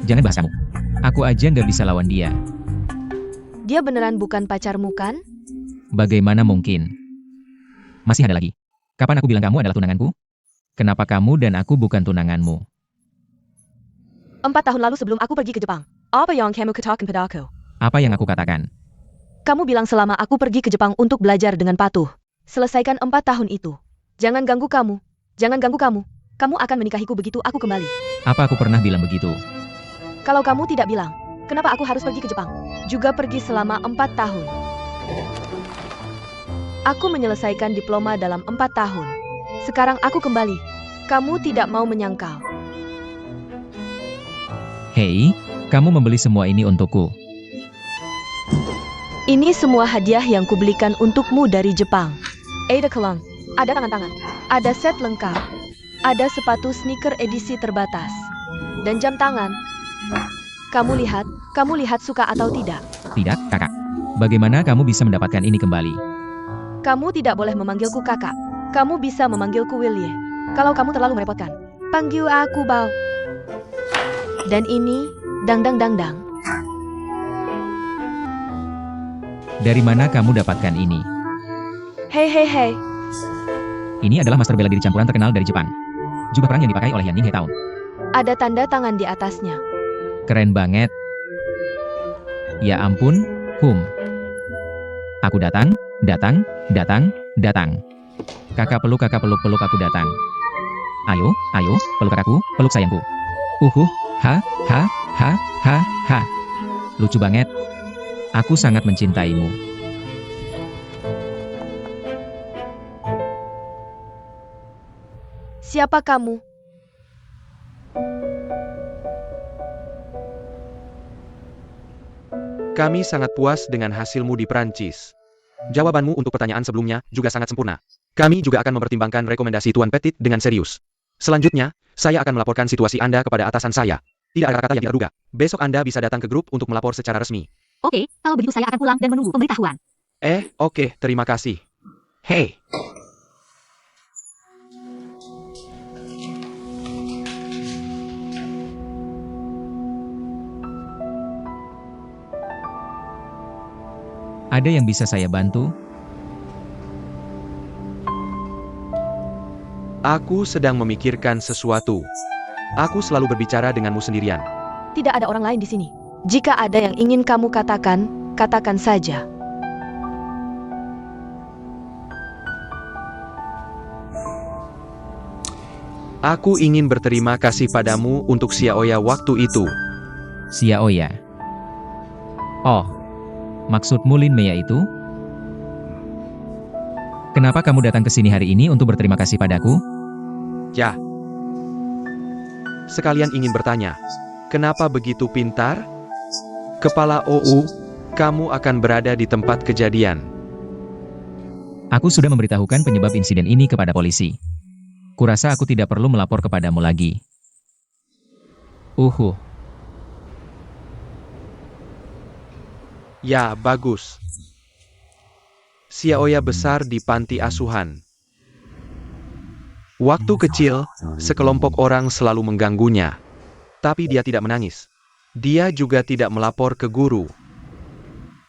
[SPEAKER 3] Jangan bahas kamu. Aku aja nggak bisa lawan dia.
[SPEAKER 4] Dia beneran bukan pacarmu kan?
[SPEAKER 3] Bagaimana mungkin? Masih ada lagi. Kapan aku bilang kamu adalah tunanganku? Kenapa kamu dan aku bukan tunanganmu?
[SPEAKER 4] 4 tahun lalu sebelum aku pergi ke Jepang. Apa yang kamu katakan padaku?
[SPEAKER 3] Apa yang aku katakan?
[SPEAKER 4] Kamu bilang selama aku pergi ke Jepang untuk belajar dengan patuh. Selesaikan 4 tahun itu. Jangan ganggu kamu. Jangan ganggu kamu. Kamu akan menikahiku begitu aku kembali.
[SPEAKER 3] Apa aku pernah bilang begitu?
[SPEAKER 4] Kalau kamu tidak bilang, kenapa aku harus pergi ke Jepang? Juga pergi selama 4 tahun. Aku menyelesaikan diploma dalam 4 tahun. Sekarang aku kembali. Kamu tidak mau menyangkal.
[SPEAKER 3] Hei, kamu membeli semua ini untukku.
[SPEAKER 4] Ini semua hadiah yang kubelikan untukmu dari Jepang. Ada kelang, ada tangan-tangan, ada set lengkap, ada sepatu sneaker edisi terbatas, dan jam tangan. Kamu lihat suka atau tidak?
[SPEAKER 3] Tidak, kakak. Bagaimana kamu bisa mendapatkan ini kembali?
[SPEAKER 4] Kamu tidak boleh memanggilku kakak. Kamu bisa memanggilku Willie. Kalau kamu terlalu merepotkan, panggil aku Bao. Dan ini, dang.
[SPEAKER 3] Dari mana kamu dapatkan ini?
[SPEAKER 4] Hei.
[SPEAKER 3] Ini adalah master bela diri campuran terkenal dari Jepang. Jubah perang yang dipakai oleh Yan Ning Hetaun.
[SPEAKER 4] Ada tanda tangan di atasnya.
[SPEAKER 3] Keren banget. Ya ampun, Aku datang. Kakak peluk aku datang. Ayo, peluk kakakku, peluk sayangku. Ha. Lucu banget. Aku sangat mencintaimu.
[SPEAKER 4] Siapa kamu?
[SPEAKER 2] Kami sangat puas dengan hasilmu di Prancis. Jawabanmu untuk pertanyaan sebelumnya juga sangat sempurna. Kami juga akan mempertimbangkan rekomendasi Tuan Petit dengan serius. Selanjutnya, saya akan melaporkan situasi Anda kepada atasan saya. Tidak ada kata yang tidak terduga. Besok Anda bisa datang ke grup untuk melapor secara resmi.
[SPEAKER 1] Oke, kalau begitu saya akan pulang dan menunggu pemberitahuan.
[SPEAKER 2] Oke, terima kasih. Hei.
[SPEAKER 3] Ada yang bisa saya bantu?
[SPEAKER 2] Aku sedang memikirkan sesuatu. Aku selalu berbicara denganmu sendirian.
[SPEAKER 4] Tidak ada orang lain di sini. Jika ada yang ingin kamu katakan, katakan saja.
[SPEAKER 2] Aku ingin berterima kasih padamu untuk Xiaoya waktu itu.
[SPEAKER 3] Xiaoya. Oh, maksudmu Lin Mei itu? Kenapa kamu datang ke sini hari ini untuk berterima kasih padaku?
[SPEAKER 2] Ya. Sekalian ingin bertanya, kenapa begitu pintar? Kepala OU, kamu akan berada di tempat kejadian.
[SPEAKER 3] Aku sudah memberitahukan penyebab insiden ini kepada polisi. Kurasa aku tidak perlu melapor kepadamu lagi.
[SPEAKER 2] Ya, bagus. Xiaoya besar di panti asuhan. Waktu kecil, sekelompok orang selalu mengganggunya. Tapi dia tidak menangis. Dia juga tidak melapor ke guru.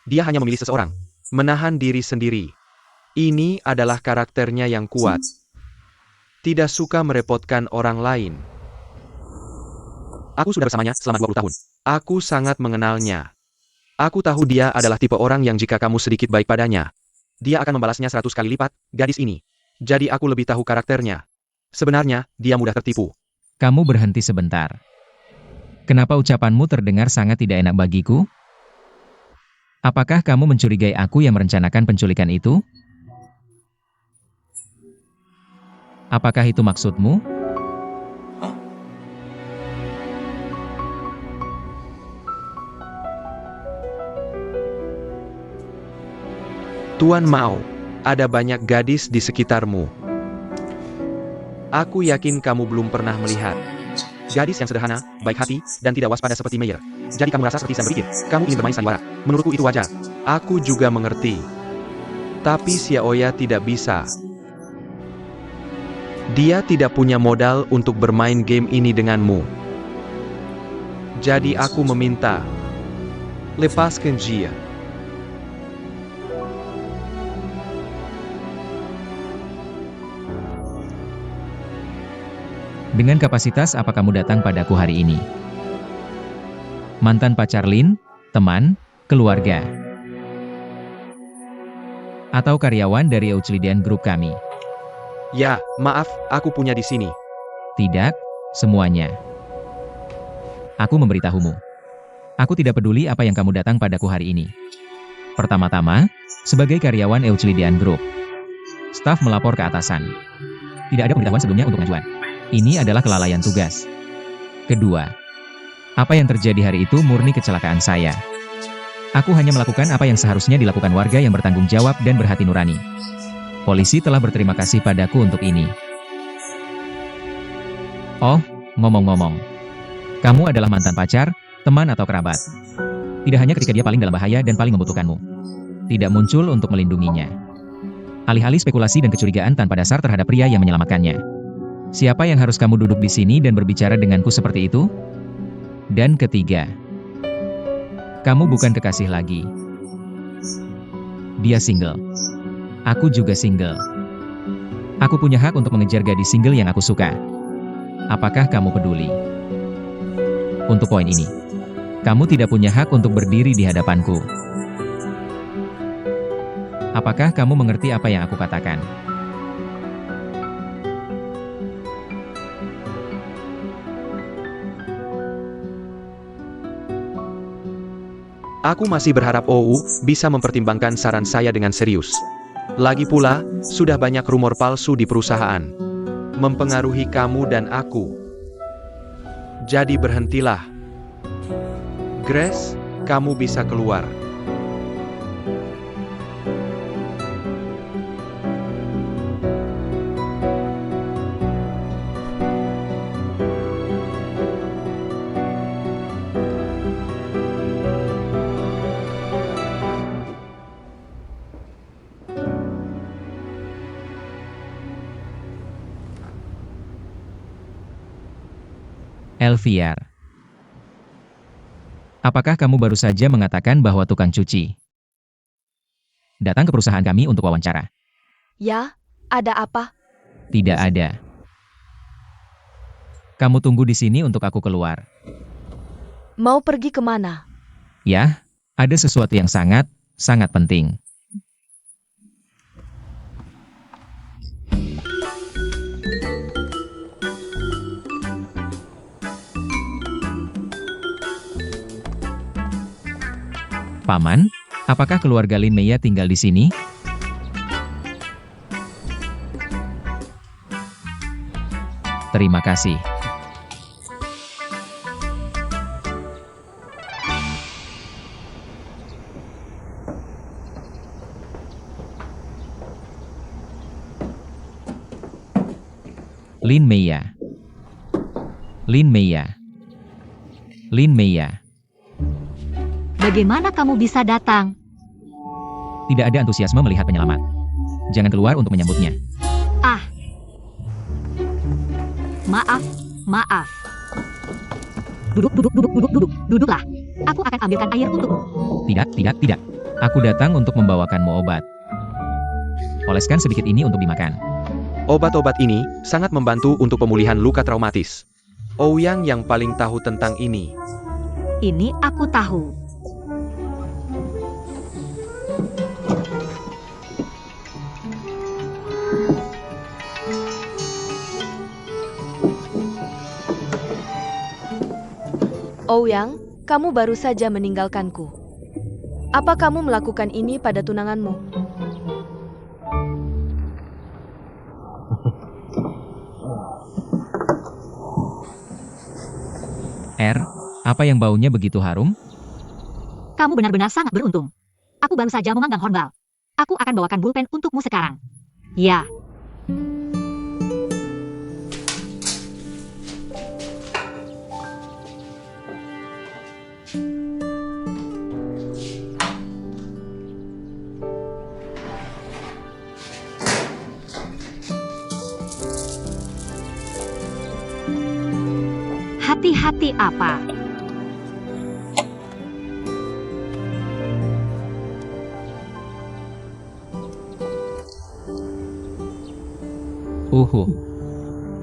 [SPEAKER 2] Dia hanya memilih seseorang. Menahan diri sendiri. Ini adalah karakternya yang kuat. Tidak suka merepotkan orang lain. Aku sudah bersamanya selama 20 tahun. Aku sangat mengenalnya. Aku tahu dia adalah tipe orang yang jika kamu sedikit baik padanya, dia akan membalasnya 100 kali lipat, gadis ini. Jadi aku lebih tahu karakternya. Sebenarnya, dia mudah tertipu.
[SPEAKER 3] Kamu berhenti sebentar. Kenapa ucapanmu terdengar sangat tidak enak bagiku? Apakah kamu mencurigai aku yang merencanakan penculikan itu? Apakah itu maksudmu?
[SPEAKER 2] Tuan Mao, ada banyak gadis di sekitarmu. Aku yakin kamu belum pernah melihat gadis yang sederhana, baik hati, dan tidak waspada seperti Meyer. Jadi kamu rasa seperti saya berpikir, kamu ingin bermain sandiwara. Menurutku itu wajar. Aku juga mengerti. Tapi Xiaoya tidak bisa. Dia tidak punya modal untuk bermain game ini denganmu. Jadi aku meminta, lepaskan dia.
[SPEAKER 3] Dengan kapasitas apa kamu datang padaku hari ini? Mantan pacar Lin, teman, keluarga, atau karyawan dari Euclidean Group kami?
[SPEAKER 2] Ya, maaf, aku punya di sini.
[SPEAKER 3] Tidak, semuanya. Aku memberitahumu. Aku tidak peduli apa yang kamu datang padaku hari ini. Pertama-tama, sebagai karyawan Euclidean Group, staf melapor ke atasan. Tidak ada pemberitahuan sebelumnya untuk pengajuan. Ini adalah kelalaian tugas. Kedua, apa yang terjadi hari itu murni kecelakaan saya. Aku hanya melakukan apa yang seharusnya dilakukan warga yang bertanggung jawab dan berhati nurani. Polisi telah berterima kasih padaku untuk ini. Oh, ngomong-ngomong. Kamu adalah mantan pacar, teman atau kerabat. Tidak hanya ketika dia paling dalam bahaya dan paling membutuhkanmu. Tidak muncul untuk melindunginya. Alih-alih spekulasi dan kecurigaan tanpa dasar terhadap pria yang menyelamatkannya. Siapa yang harus kamu duduk di sini dan berbicara denganku seperti itu? Dan ketiga, kamu bukan kekasih lagi. Dia single. Aku juga single. Aku punya hak untuk mengejar gadis single yang aku suka. Apakah kamu peduli? Untuk poin ini, kamu tidak punya hak untuk berdiri di hadapanku. Apakah kamu mengerti apa yang aku katakan?
[SPEAKER 2] Aku masih berharap OU bisa mempertimbangkan saran saya dengan serius. Lagi pula, sudah banyak rumor palsu di perusahaan. Mempengaruhi kamu dan aku. Jadi berhentilah. Grace, kamu bisa keluar.
[SPEAKER 3] Elviar. Apakah kamu baru saja mengatakan bahwa tukang cuci datang ke perusahaan kami untuk wawancara?
[SPEAKER 4] Ya, ada apa?
[SPEAKER 3] Tidak ada. Kamu tunggu di sini untuk aku keluar.
[SPEAKER 4] Mau pergi kemana?
[SPEAKER 3] Ya, ada sesuatu yang sangat penting. Paman, apakah keluarga Lin Meya tinggal di sini? Terima kasih. Lin Meia. Lin Meia. Lin Meia.
[SPEAKER 1] Bagaimana kamu bisa datang?
[SPEAKER 3] Tidak ada antusiasme melihat penyelamat. Jangan keluar untuk menyambutnya.
[SPEAKER 1] Ah. Maaf, maaf. Duduklah. Aku akan ambilkan air untukmu.
[SPEAKER 3] Tidak. Aku datang untuk membawakanmu obat. Oleskan sedikit ini untuk dimakan.
[SPEAKER 2] Obat-obat ini sangat membantu untuk pemulihan luka traumatis. Ouyang yang paling tahu tentang ini.
[SPEAKER 1] Ini aku tahu.
[SPEAKER 4] Ouyang, kamu baru saja meninggalkanku. Apa kamu melakukan ini pada tunanganmu?
[SPEAKER 3] Apa yang baunya begitu harum?
[SPEAKER 1] Kamu benar-benar sangat beruntung. Aku baru saja memanggang hornball. Aku akan bawakan pulpen untukmu sekarang. Ya. Hati-hati apa?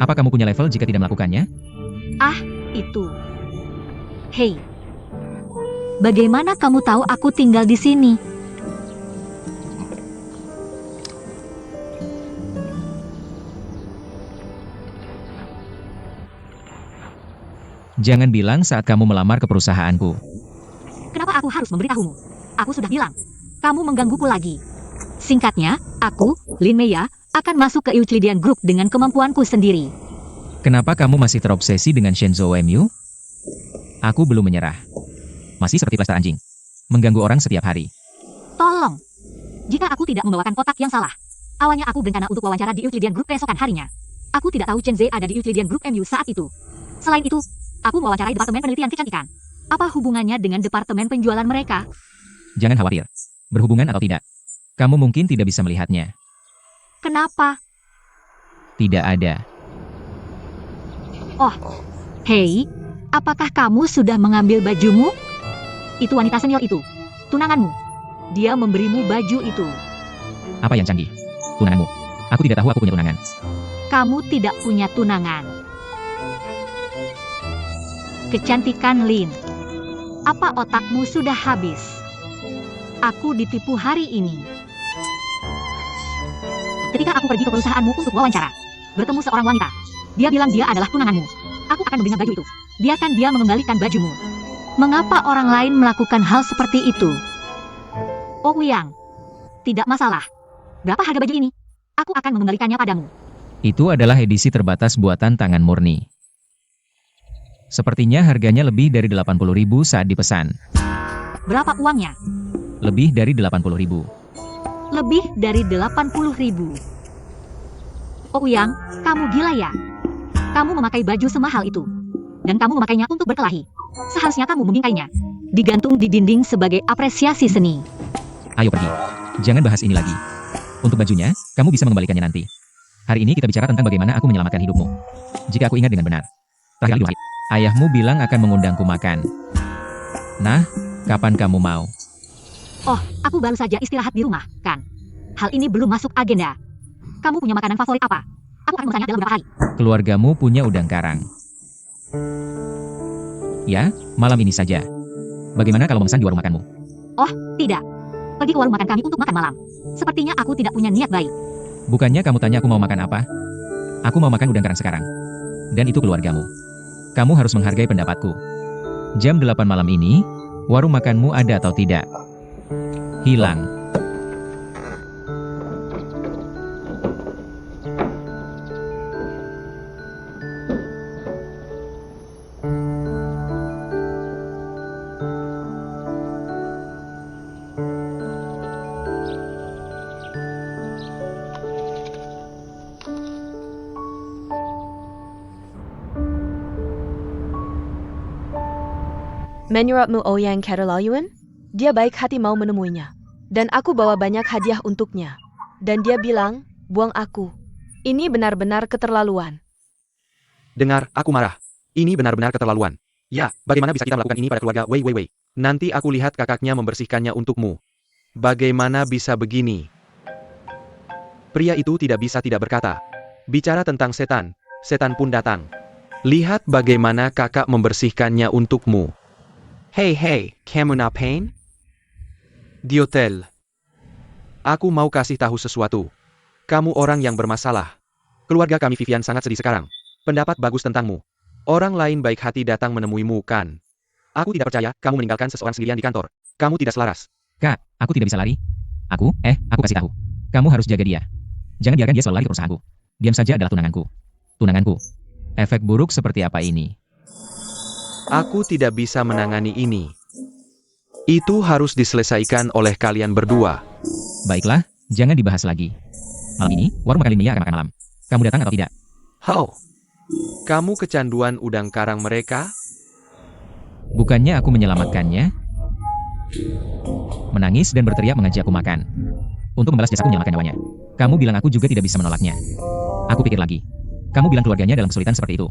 [SPEAKER 3] Apa kamu punya level jika tidak melakukannya?
[SPEAKER 1] Ah, itu. Hei. Bagaimana kamu tahu aku tinggal di sini?
[SPEAKER 3] Jangan bilang saat kamu melamar ke perusahaanku.
[SPEAKER 1] Kenapa aku harus memberitahumu? Aku sudah bilang. Kamu menggangguku lagi. Singkatnya, aku, Lin Meia, akan masuk ke Euclidean Group dengan kemampuanku sendiri.
[SPEAKER 3] Kenapa kamu masih terobsesi dengan Shenzhou Wemyu? Aku belum menyerah. Masih seperti plaster anjing. Mengganggu orang setiap hari.
[SPEAKER 1] Tolong. Jika aku tidak membawakan kotak yang salah. Awalnya aku berencana untuk wawancara di Euclidean Group keesokan harinya. Aku tidak tahu Chen Zhe ada di Euclidean Group MU saat itu. Selain itu, aku mewawancarai Departemen Penelitian Kecantikan. Apa hubungannya dengan Departemen Penjualan mereka?
[SPEAKER 3] Jangan khawatir. Berhubungan atau tidak, kamu mungkin tidak bisa melihatnya.
[SPEAKER 1] Kenapa?
[SPEAKER 3] Tidak ada.
[SPEAKER 1] Oh, hei, apakah kamu sudah mengambil bajumu? Itu wanita senior itu, tunanganmu. Dia memberimu baju itu.
[SPEAKER 3] Apa yang canggih? Tunanganmu. Aku tidak tahu aku punya tunangan.
[SPEAKER 1] Kamu tidak punya tunangan. Kecantikan Lin. Apa otakmu sudah habis? Aku ditipu hari ini. Ketika aku pergi ke perusahaanmu untuk wawancara, bertemu seorang wanita. Dia bilang dia adalah tunanganmu. Aku akan memberinya baju itu. Biarkan dia mengembalikan bajumu. Mengapa orang lain melakukan hal seperti itu? Oh Yang, tidak masalah. Berapa harga baju ini? Aku akan mengembalikannya padamu.
[SPEAKER 3] Itu adalah edisi terbatas buatan tangan murni. Sepertinya harganya lebih dari 80.000 saat dipesan.
[SPEAKER 1] Berapa uangnya?
[SPEAKER 3] Lebih dari 80.000.
[SPEAKER 1] Lebih dari 80.000. Oh Yang, kamu gila ya? Kamu memakai baju semahal itu. Dan kamu memakainya untuk berkelahi. Seharusnya kamu membingkainya. Digantung di dinding sebagai apresiasi seni.
[SPEAKER 3] Ayo pergi. Jangan bahas ini lagi. Untuk bajunya, kamu bisa mengembalikannya nanti. Hari ini kita bicara tentang bagaimana aku menyelamatkan hidupmu. Jika aku ingat dengan benar. Terakhir kali, ayahmu bilang akan mengundangku makan. Nah, kapan kamu mau?
[SPEAKER 1] Oh, aku baru saja istirahat di rumah, kan? Hal ini belum masuk agenda. Kamu punya makanan favorit apa? Aku akan memesannya dalam beberapa hari.
[SPEAKER 3] Keluargamu punya udang karang. Ya, malam ini saja. Bagaimana kalau memesan di warung makanmu?
[SPEAKER 1] Oh, tidak. Pergi ke warung makan kami untuk makan malam. Sepertinya aku tidak punya niat baik.
[SPEAKER 3] Bukannya kamu tanya aku mau makan apa? Aku mau makan udang karang sekarang. Dan itu keluargamu. Kamu harus menghargai pendapatku. Jam 8 malam ini, warung makanmu ada atau tidak? Hilang.
[SPEAKER 4] Menurutmu Ouyang keterlaluan? Dia baik hati mau menemuinya. Dan aku bawa banyak hadiah untuknya. Dan dia bilang, buang aku. Ini benar-benar keterlaluan.
[SPEAKER 2] Dengar, aku marah. Ini benar-benar keterlaluan. Ya, bagaimana bisa kita melakukan ini pada keluarga Wei Wei Wei? Nanti aku lihat kakaknya membersihkannya untukmu. Bagaimana bisa begini? Pria itu tidak bisa tidak berkata. Bicara tentang setan, setan pun datang. Lihat bagaimana kakak membersihkannya untukmu. Hei, kamu ngapain? Di hotel. Aku mau kasih tahu sesuatu. Kamu orang yang bermasalah. Keluarga kami Vivian sangat sedih sekarang. Pendapat bagus tentangmu. Orang lain baik hati datang menemuimu kan? Aku tidak percaya kamu meninggalkan seseorang sendirian di kantor. Kamu tidak selaras.
[SPEAKER 3] Kak, aku tidak bisa lari. Aku kasih tahu. Kamu harus jaga dia. Jangan biarkan dia selalu lari ke perusahaanku. Diam saja adalah tunanganku. Tunanganku. Efek buruk seperti apa ini?
[SPEAKER 2] Aku tidak bisa menangani ini. Itu harus diselesaikan oleh kalian berdua.
[SPEAKER 3] Baiklah, jangan dibahas lagi. Malam ini, warung makan Linia akan makan malam. Kamu datang atau tidak?
[SPEAKER 2] How? Kamu kecanduan udang karang mereka?
[SPEAKER 3] Bukannya aku menyelamatkannya? Menangis dan berteriak mengajak aku makan. Untuk membalas jasaku menyelamatkan nyawanya. Kamu bilang aku juga tidak bisa menolaknya. Aku pikir lagi. Kamu bilang keluarganya dalam kesulitan seperti itu.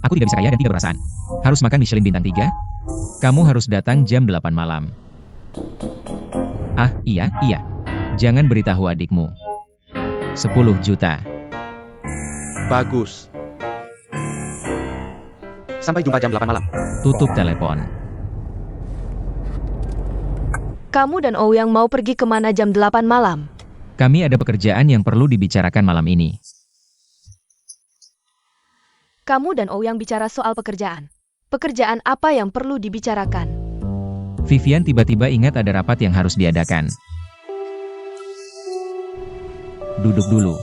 [SPEAKER 3] Aku tidak bisa kaya dan tidak berperasaan. Harus makan Michelin bintang 3? Kamu harus datang jam 8 malam. Ah, iya. Jangan beritahu adikmu. 10 juta.
[SPEAKER 2] Bagus. Sampai jumpa jam 8 malam.
[SPEAKER 3] Tutup telepon.
[SPEAKER 4] Kamu dan Ouyang mau pergi kemana jam 8 malam?
[SPEAKER 3] Kami ada pekerjaan yang perlu dibicarakan malam ini.
[SPEAKER 4] Kamu dan Ouyang bicara soal pekerjaan. Pekerjaan apa yang perlu dibicarakan?
[SPEAKER 3] Vivian tiba-tiba ingat ada rapat yang harus diadakan. Duduk dulu.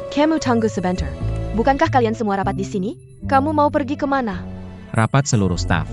[SPEAKER 4] Kamu tunggu sebentar. Bukankah kalian semua rapat di sini? Kamu mau pergi kemana?
[SPEAKER 3] Rapat seluruh staf.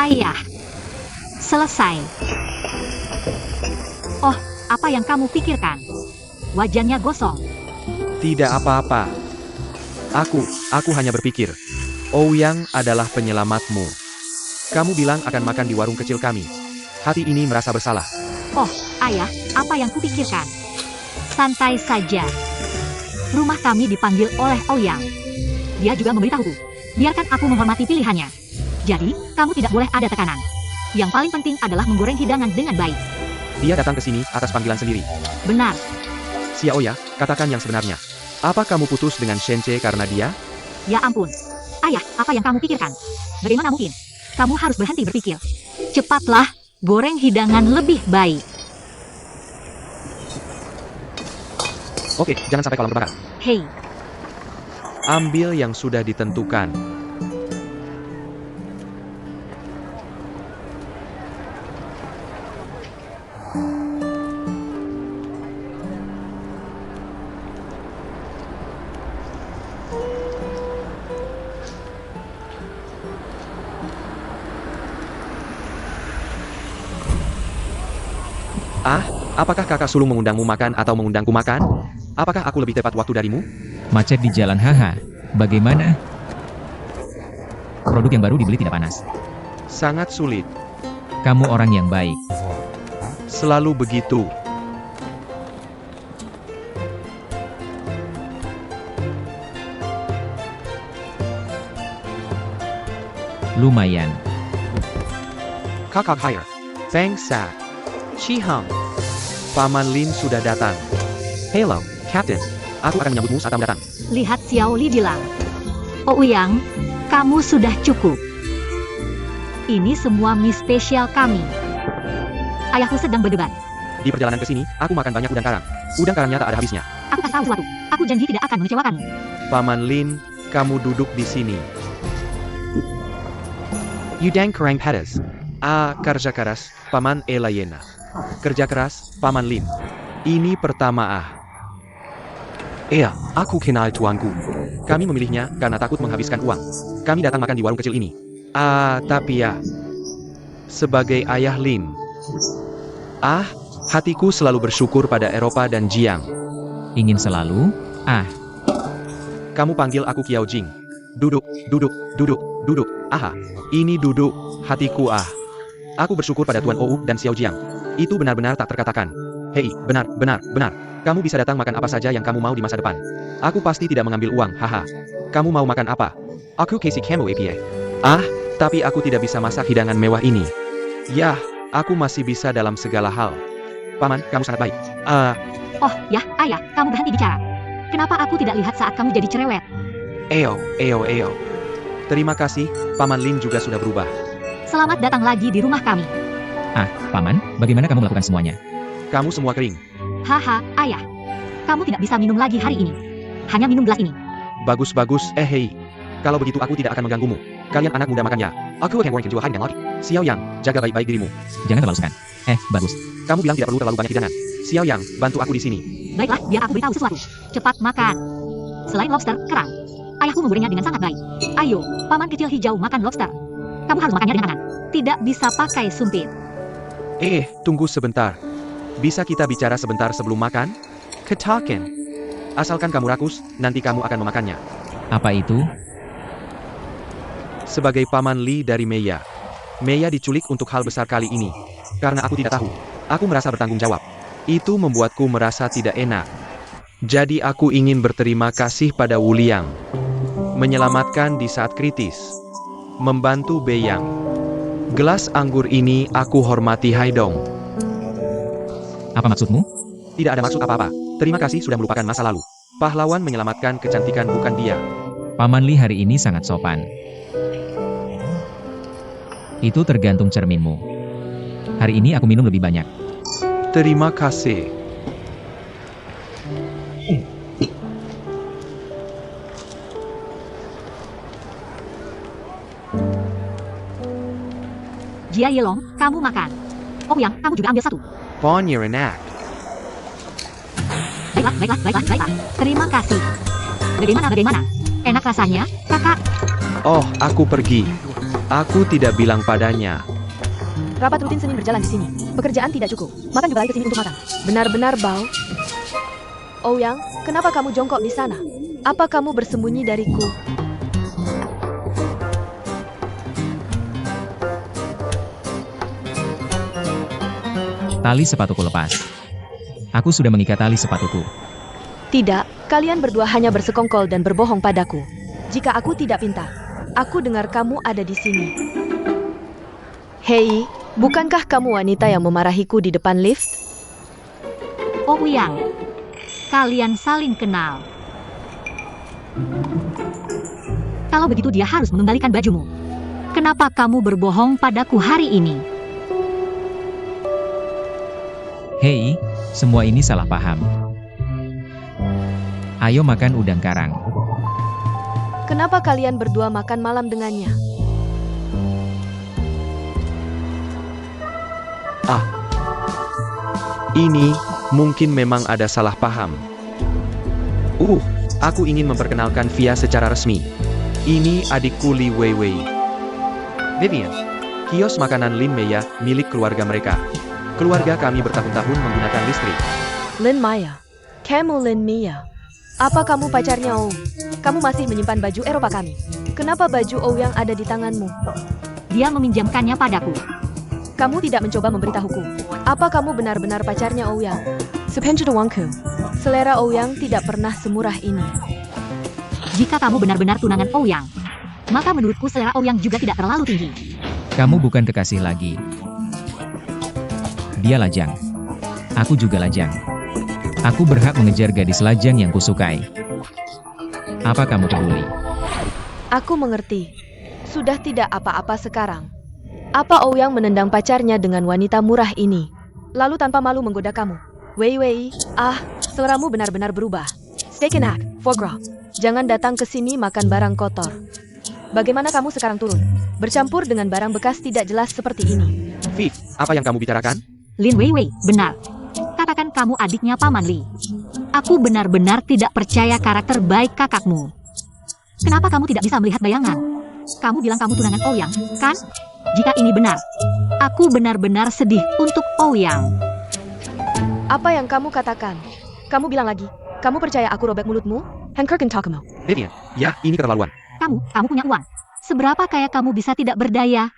[SPEAKER 1] Ayah. Selesai. Oh, apa yang kamu pikirkan? Wajahnya gosong.
[SPEAKER 2] Tidak apa-apa. Aku hanya berpikir. Ouyang adalah penyelamatmu. Kamu bilang akan makan di warung kecil kami. Hati ini merasa bersalah.
[SPEAKER 1] Oh, ayah, apa yang kupikirkan? Santai saja. Rumah kami dipanggil oleh Ouyang. Dia juga memberitahuku. Biarkan aku menghormati pilihannya. Jadi, kamu tidak boleh ada tekanan. Yang paling penting adalah menggoreng hidangan dengan baik.
[SPEAKER 2] Dia datang ke sini atas panggilan sendiri.
[SPEAKER 1] Benar.
[SPEAKER 2] Xiaoya, katakan yang sebenarnya. Apa kamu putus dengan Shenche karena dia?
[SPEAKER 1] Ya ampun. Ayah, apa yang kamu pikirkan? Bagaimana mungkin? Kamu harus berhenti berpikir. Cepatlah, goreng hidangan lebih baik.
[SPEAKER 2] Oke, jangan sampai kolam terbakar.
[SPEAKER 1] Hei,
[SPEAKER 2] Ambil yang sudah ditentukan. Apakah kakak sulung mengundangmu makan atau mengundangku makan? Apakah aku lebih tepat waktu darimu?
[SPEAKER 3] Macet di jalan, haha. Bagaimana? Produk yang baru dibeli tidak panas.
[SPEAKER 2] Sangat sulit.
[SPEAKER 3] Kamu orang yang baik.
[SPEAKER 2] Selalu begitu.
[SPEAKER 3] Lumayan.
[SPEAKER 2] Kakak hire. Feng Sa. Chi Hang. Paman Lin sudah datang. Hello, Captain. Aku akan menyambutmu saat kamu datang.
[SPEAKER 1] lihat Xiao Li bilang. Ouyang, kamu sudah cukup. Ini semua mie spesial kami. Ayahku sedang berdebat.
[SPEAKER 2] Di perjalanan ke sini, aku makan banyak udang karang. Udang karangnya tak ada habisnya.
[SPEAKER 1] Aku kasih tahu sesuatu. Aku janji tidak akan mengecewakanmu.
[SPEAKER 2] Paman Lin, kamu duduk di sini. Udang karang pedas. Kerja keras, Paman Elayena. Kerja keras, Paman Lin. Ini pertama aku kenal tuanku. Kami memilihnya karena takut menghabiskan uang. Kami datang makan di warung kecil ini. Tapi sebagai ayah Lin. Hatiku selalu bersyukur pada Eropa dan Jiang.
[SPEAKER 3] Ingin selalu?
[SPEAKER 2] Kamu panggil aku Kiao Jing. Duduk, duduk, duduk, duduk. Ini duduk, hatiku Aku bersyukur pada Tuan Ou dan Xiao Jiang. Itu benar-benar tak terkatakan. Hei, benar. Kamu bisa datang makan apa saja yang kamu mau di masa depan. Aku pasti tidak mengambil uang, haha. Kamu mau makan apa? Aku kasih kamu apa? Tapi aku tidak bisa masak hidangan mewah ini. Yah, aku masih bisa dalam segala hal. Paman, kamu sangat baik.
[SPEAKER 1] Oh, ya, ayah, kamu berhenti bicara. Kenapa aku tidak lihat saat kamu jadi cerewet?
[SPEAKER 2] Eo. Terima kasih, Paman Lin juga sudah berubah.
[SPEAKER 1] Selamat datang lagi di rumah kami.
[SPEAKER 3] Paman, bagaimana kamu melakukan semuanya?
[SPEAKER 2] Kamu semua kering.
[SPEAKER 1] Haha, ayah. Kamu tidak bisa minum lagi hari ini. Hanya minum gelas ini.
[SPEAKER 2] Bagus. Hei. Kalau begitu aku tidak akan mengganggumu. Kalian anak muda makan ya. Aku akan juga hari dan lagi. Xiao Yang, jaga baik-baik dirimu.
[SPEAKER 3] Jangan terlalu segan. Bagus.
[SPEAKER 2] Kamu bilang tidak perlu terlalu banyak hidangan. Xiao Yang, bantu aku di sini.
[SPEAKER 1] Baiklah, biar aku beritahu sesuatu. Cepat makan. Selain lobster, kerang. Ayahku menggorengnya dengan sangat baik. Ayo, paman kecil hijau makan lobster. Kamu harus makannya dengan tangan. Tidak bisa pakai sumpit.
[SPEAKER 2] Tunggu sebentar. Bisa kita bicara sebentar sebelum makan? Ketaken. Asalkan kamu rakus, nanti kamu akan memakannya.
[SPEAKER 3] Apa itu?
[SPEAKER 2] Sebagai paman Li dari Meiya. Meiya diculik untuk hal besar kali ini. Karena aku tidak tahu. Aku merasa bertanggung jawab. Itu membuatku merasa tidak enak. Jadi aku ingin berterima kasih pada Wu Liang. Menyelamatkan di saat kritis. Membantu Beiyang. Gelas anggur ini aku hormati Haidong.
[SPEAKER 3] Apa maksudmu?
[SPEAKER 2] Tidak ada maksud apa-apa. Terima kasih sudah melupakan masa lalu. Pahlawan menyelamatkan kecantikan bukan dia.
[SPEAKER 3] Paman Li hari ini sangat sopan. Itu tergantung cerminmu. Hari ini aku minum lebih banyak.
[SPEAKER 2] Terima kasih.
[SPEAKER 1] Jia Yelong, kamu makan. Oh Yang, kamu juga ambil satu.
[SPEAKER 2] Pon you're an act.
[SPEAKER 1] Baiklah. Terima kasih. Bagaimana? Enak rasanya, kakak?
[SPEAKER 2] Oh, aku pergi. Aku tidak bilang padanya.
[SPEAKER 4] Rapat rutin Senin berjalan di sini. Pekerjaan tidak cukup. Makan juga lari ke sini untuk makan. Benar-benar bau. Ouyang, kenapa kamu jongkok di sana? Apa kamu bersembunyi dariku?
[SPEAKER 3] Tali sepatuku lepas. Aku sudah mengikat tali sepatuku.
[SPEAKER 4] Tidak, kalian berdua hanya bersekongkol dan berbohong padaku. Jika aku tidak pintar, aku dengar kamu ada di sini. Hei, bukankah kamu wanita yang memarahiku di depan lift?
[SPEAKER 1] Oh Yang, kalian saling kenal. Kalau begitu dia harus mengembalikan bajumu. Kenapa kamu berbohong padaku hari ini?
[SPEAKER 3] Hei, semua ini salah paham. Ayo makan udang karang.
[SPEAKER 4] Kenapa kalian berdua makan malam dengannya?
[SPEAKER 2] Ini mungkin memang ada salah paham. Aku ingin memperkenalkan Via secara resmi. Ini adikku Li Weiwei. Vivian, kios makanan Lin Meiya milik keluarga mereka. Keluarga kami bertahun-tahun menggunakan listrik.
[SPEAKER 4] Lin Maya. Kamu Lin Mia. Apa kamu pacarnya Ou? Kamu masih menyimpan baju Eropa kami. Kenapa baju Ou yang ada di tanganmu?
[SPEAKER 1] Dia meminjamkannya padaku.
[SPEAKER 4] Kamu tidak mencoba memberitahuku. Apa kamu benar-benar pacarnya Ouyang? Sepenjut Wangku. Selera Ouyang tidak pernah semurah ini.
[SPEAKER 1] Jika kamu benar-benar tunangan Ouyang, maka menurutku selera Ouyang juga tidak terlalu tinggi.
[SPEAKER 3] Kamu bukan kekasih lagi. Dia lajang. Aku juga lajang. Aku berhak mengejar gadis lajang yang kusukai. Apa kamu peduli?
[SPEAKER 4] Aku mengerti. Sudah tidak apa-apa sekarang. Apa Ouyang menendang pacarnya dengan wanita murah ini? Lalu tanpa malu menggoda kamu. Wei, suaramu benar-benar berubah. Steak and hack, foie gras. Jangan datang ke sini makan barang kotor. Bagaimana kamu sekarang turun? Bercampur dengan barang bekas tidak jelas seperti ini.
[SPEAKER 2] Viv, apa yang kamu bicarakan?
[SPEAKER 1] Lin Weiwei, benar. Katakan kamu adiknya Paman Li. Aku benar-benar tidak percaya karakter baik kakakmu. Kenapa kamu tidak bisa melihat bayangan? Kamu bilang kamu tunangan Ouyang, kan? Jika ini benar, aku benar-benar sedih untuk Ouyang.
[SPEAKER 4] Apa yang kamu katakan? Kamu bilang lagi. Kamu percaya aku robek mulutmu? Hankerken Takamo.
[SPEAKER 2] Vivian, ya, ini keterlaluan.
[SPEAKER 1] Kamu punya uang. Seberapa kaya kamu bisa tidak berdaya?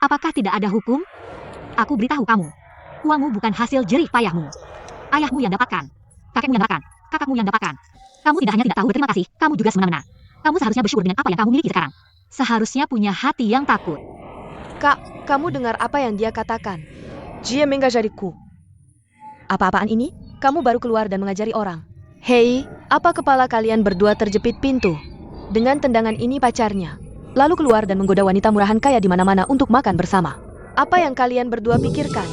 [SPEAKER 1] Apakah tidak ada hukum? Aku beritahu kamu. Uangmu bukan hasil jerih payahmu. Ayahmu yang dapatkan. Kakekmu yang dapatkan. Kakakmu yang dapatkan. Kamu tidak hanya tidak tahu berterima kasih, kamu juga semena-mena. Kamu seharusnya bersyukur dengan apa yang kamu miliki sekarang. Seharusnya punya hati yang takut.
[SPEAKER 4] Kak, kamu dengar apa yang dia katakan? Jie menggajariku. Apa-apaan ini? Kamu baru keluar dan mengajari orang. Hei, apa kepala kalian berdua terjepit pintu? Dengan tendangan ini pacarnya. Lalu keluar dan menggoda wanita murahan kaya di mana-mana untuk makan bersama. Apa yang kalian berdua pikirkan?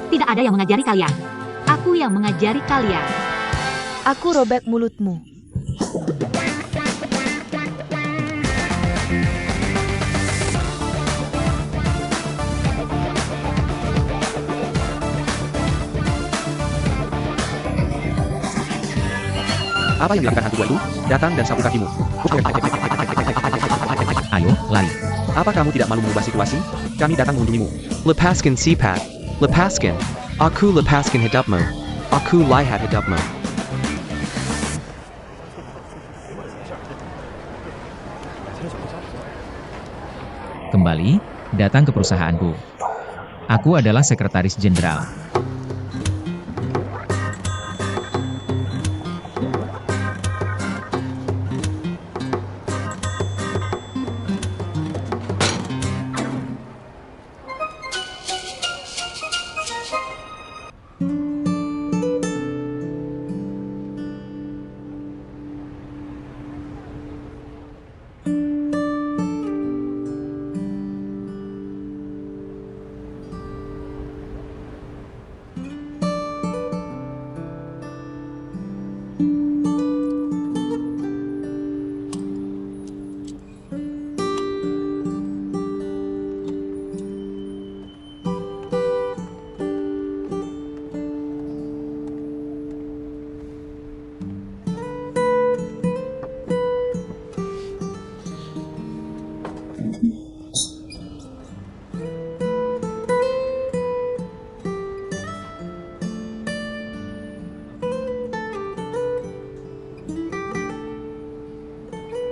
[SPEAKER 1] Tidak ada yang mengajari kalian. Aku yang mengajari kalian.
[SPEAKER 4] Aku robek mulutmu.
[SPEAKER 2] Apa yang dilakukan hantu tua itu? Datang dan sapu kakimu.
[SPEAKER 3] Ayo, lari.
[SPEAKER 2] Apa kamu tidak malu mengubah situasi? Kami datang mengunjungimu. Lepaskan sifat. Lepaskan. Aku lepaskan hidupmu. Aku lihat hidupmu.
[SPEAKER 3] Kembali, datang ke perusahaanku. Aku adalah sekretaris jenderal.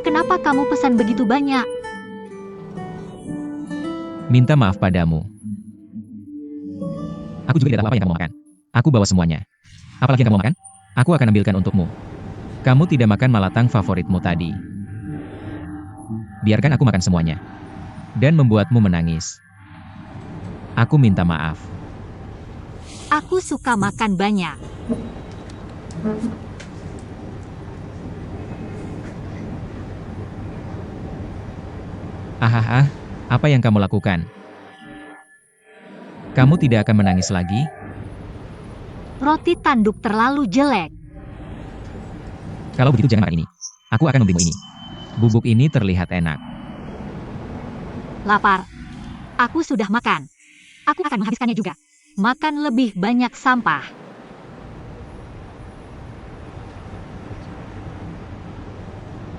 [SPEAKER 1] Kenapa kamu pesan begitu banyak?
[SPEAKER 3] Minta maaf padamu. Aku juga tidak tahu apa yang kamu makan. Aku bawa semuanya. Apalagi yang kamu makan? Aku akan ambilkan untukmu. Kamu tidak makan malatang favoritmu tadi. Biarkan aku makan semuanya. Dan membuatmu menangis. Aku minta maaf.
[SPEAKER 1] Aku suka makan banyak.
[SPEAKER 3] Apa yang kamu lakukan? Kamu tidak akan menangis lagi?
[SPEAKER 1] Roti tanduk terlalu jelek.
[SPEAKER 3] Kalau begitu jangan makan ini. Aku akan memberimu ini. Bubuk ini terlihat enak.
[SPEAKER 1] Lapar. Aku sudah makan. Aku akan menghabiskannya juga. Makan lebih banyak sampah.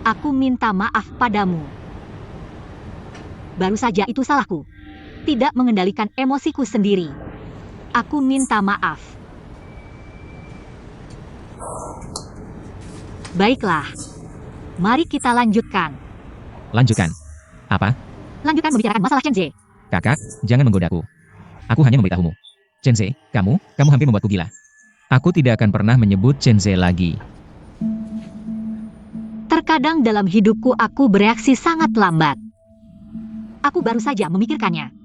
[SPEAKER 1] Aku minta maaf padamu. Baru saja itu salahku. Tidak mengendalikan emosiku sendiri. Aku minta maaf. Baiklah. Mari kita lanjutkan.
[SPEAKER 3] Lanjutkan. Apa?
[SPEAKER 1] Lanjutkan membicarakan masalah Chenze.
[SPEAKER 3] Kakak, jangan menggodaku. Aku hanya memberitahumu. Chenze, kamu hampir membuatku gila. Aku tidak akan pernah menyebut Chenze lagi.
[SPEAKER 1] Terkadang dalam hidupku aku bereaksi sangat lambat. Aku baru saja memikirkannya.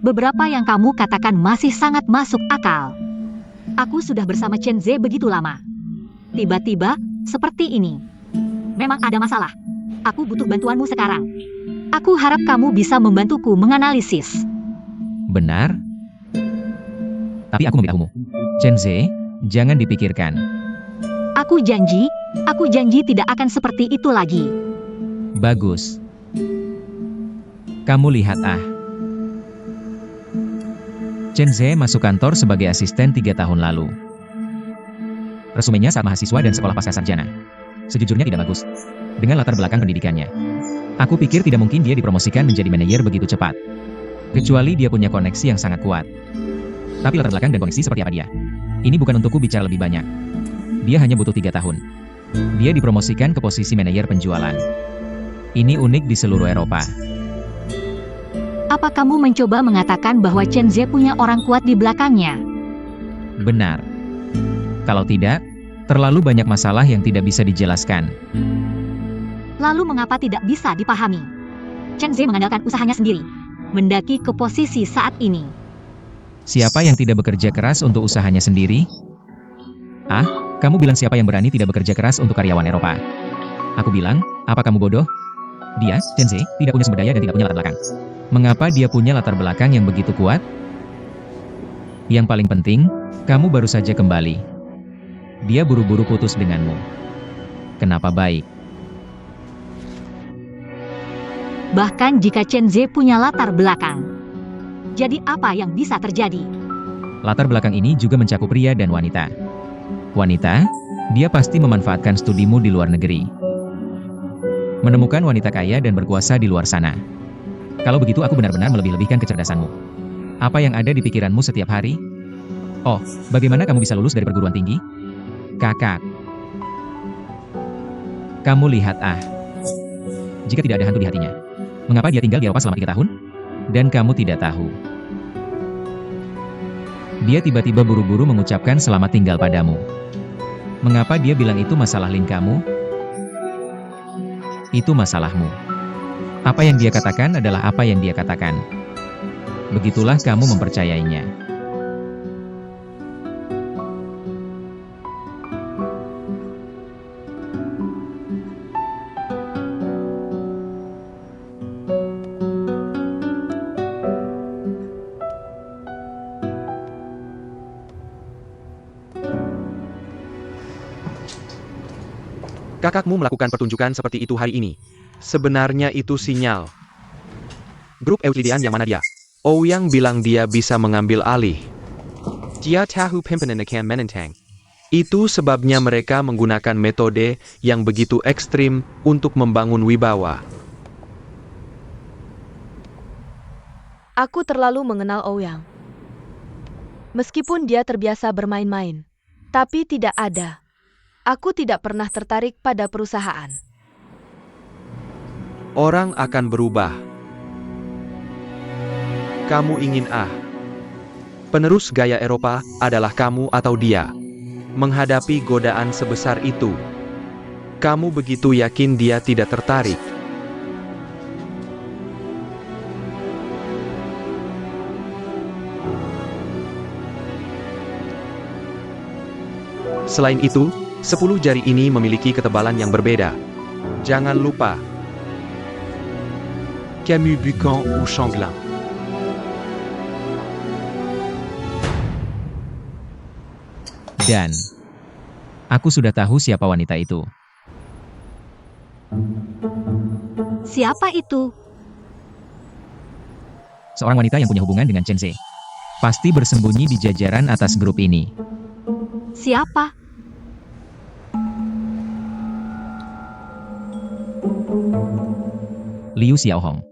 [SPEAKER 1] Beberapa yang kamu katakan masih sangat masuk akal. Aku sudah bersama Chen Ze begitu lama. Tiba-tiba, seperti ini. Memang ada masalah. Aku butuh bantuanmu sekarang. Aku harap kamu bisa membantuku menganalisis.
[SPEAKER 3] Benar? Tapi aku memberitahumu. Chen Ze, jangan dipikirkan.
[SPEAKER 1] Aku janji tidak akan seperti itu lagi.
[SPEAKER 3] Bagus. Kamu lihat Chen Ze masuk kantor sebagai asisten 3 tahun lalu. Resumenya saat mahasiswa dan sekolah pasca sarjana. Sejujurnya tidak bagus. Dengan latar belakang pendidikannya. Aku pikir tidak mungkin dia dipromosikan menjadi manajer begitu cepat. Kecuali dia punya koneksi yang sangat kuat. Tapi latar belakang dan koneksi seperti apa dia? Ini bukan untukku bicara lebih banyak. Dia hanya butuh 3 tahun. Dia dipromosikan ke posisi manajer penjualan. Ini unik di seluruh Eropa.
[SPEAKER 1] Apa kamu mencoba mengatakan bahwa Chen Ze punya orang kuat di belakangnya?
[SPEAKER 3] Benar. Kalau tidak, terlalu banyak masalah yang tidak bisa dijelaskan.
[SPEAKER 1] Lalu mengapa tidak bisa dipahami? Chen Ze mengandalkan usahanya sendiri, mendaki ke posisi saat ini.
[SPEAKER 3] Siapa yang tidak bekerja keras untuk usahanya sendiri? Kamu bilang siapa yang berani tidak bekerja keras untuk karyawan Eropa? Aku bilang, apa kamu bodoh? Dia, Chen Ze, tidak punya sumber daya dan tidak punya latar belakang. Mengapa dia punya latar belakang yang begitu kuat? Yang paling penting, kamu baru saja kembali. Dia buru-buru putus denganmu. Kenapa baik?
[SPEAKER 1] Bahkan jika Chen Ze punya latar belakang. Jadi apa yang bisa terjadi?
[SPEAKER 3] Latar belakang ini juga mencakup pria dan wanita. Wanita, dia pasti memanfaatkan studimu di luar negeri. Menemukan wanita kaya dan berkuasa di luar sana. Kalau begitu aku benar-benar melebih-lebihkan kecerdasanmu. Apa yang ada di pikiranmu setiap hari? Oh, bagaimana kamu bisa lulus dari perguruan tinggi? Kakak. Kamu lihat jika tidak ada hantu di hatinya. Mengapa dia tinggal di Eropa selama 3 tahun? Dan kamu tidak tahu. Dia tiba-tiba buru-buru mengucapkan selamat tinggal padamu. Mengapa dia bilang itu masalah link kamu? Itu masalahmu. Apa yang dia katakan adalah apa yang dia katakan. Begitulah kamu mempercayainya.
[SPEAKER 2] Kakakmu melakukan pertunjukan seperti itu hari ini. Sebenarnya itu sinyal. Grup Euklidean yang mana dia? Ouyang bilang dia bisa mengambil alih. Dia tahu pimpinan akan menentang. Itu sebabnya mereka menggunakan metode yang begitu ekstrim untuk membangun wibawa.
[SPEAKER 4] Aku terlalu mengenal Ouyang. Meskipun dia terbiasa bermain-main, tapi tidak ada. Aku tidak pernah tertarik pada perusahaan.
[SPEAKER 2] Orang akan berubah. Kamu ingin penerus gaya Eropa adalah kamu atau dia. Menghadapi godaan sebesar itu. Kamu begitu yakin dia tidak tertarik. Selain itu, 10 jari ini memiliki ketebalan yang berbeda. Jangan lupa. Camus Bucan ou Changlin.
[SPEAKER 3] Dan aku sudah tahu siapa wanita itu.
[SPEAKER 1] Siapa itu?
[SPEAKER 3] Seorang wanita yang punya hubungan dengan Chen Ze. Pasti bersembunyi di jajaran atas grup ini.
[SPEAKER 1] Siapa?
[SPEAKER 3] Liu Xiaohong.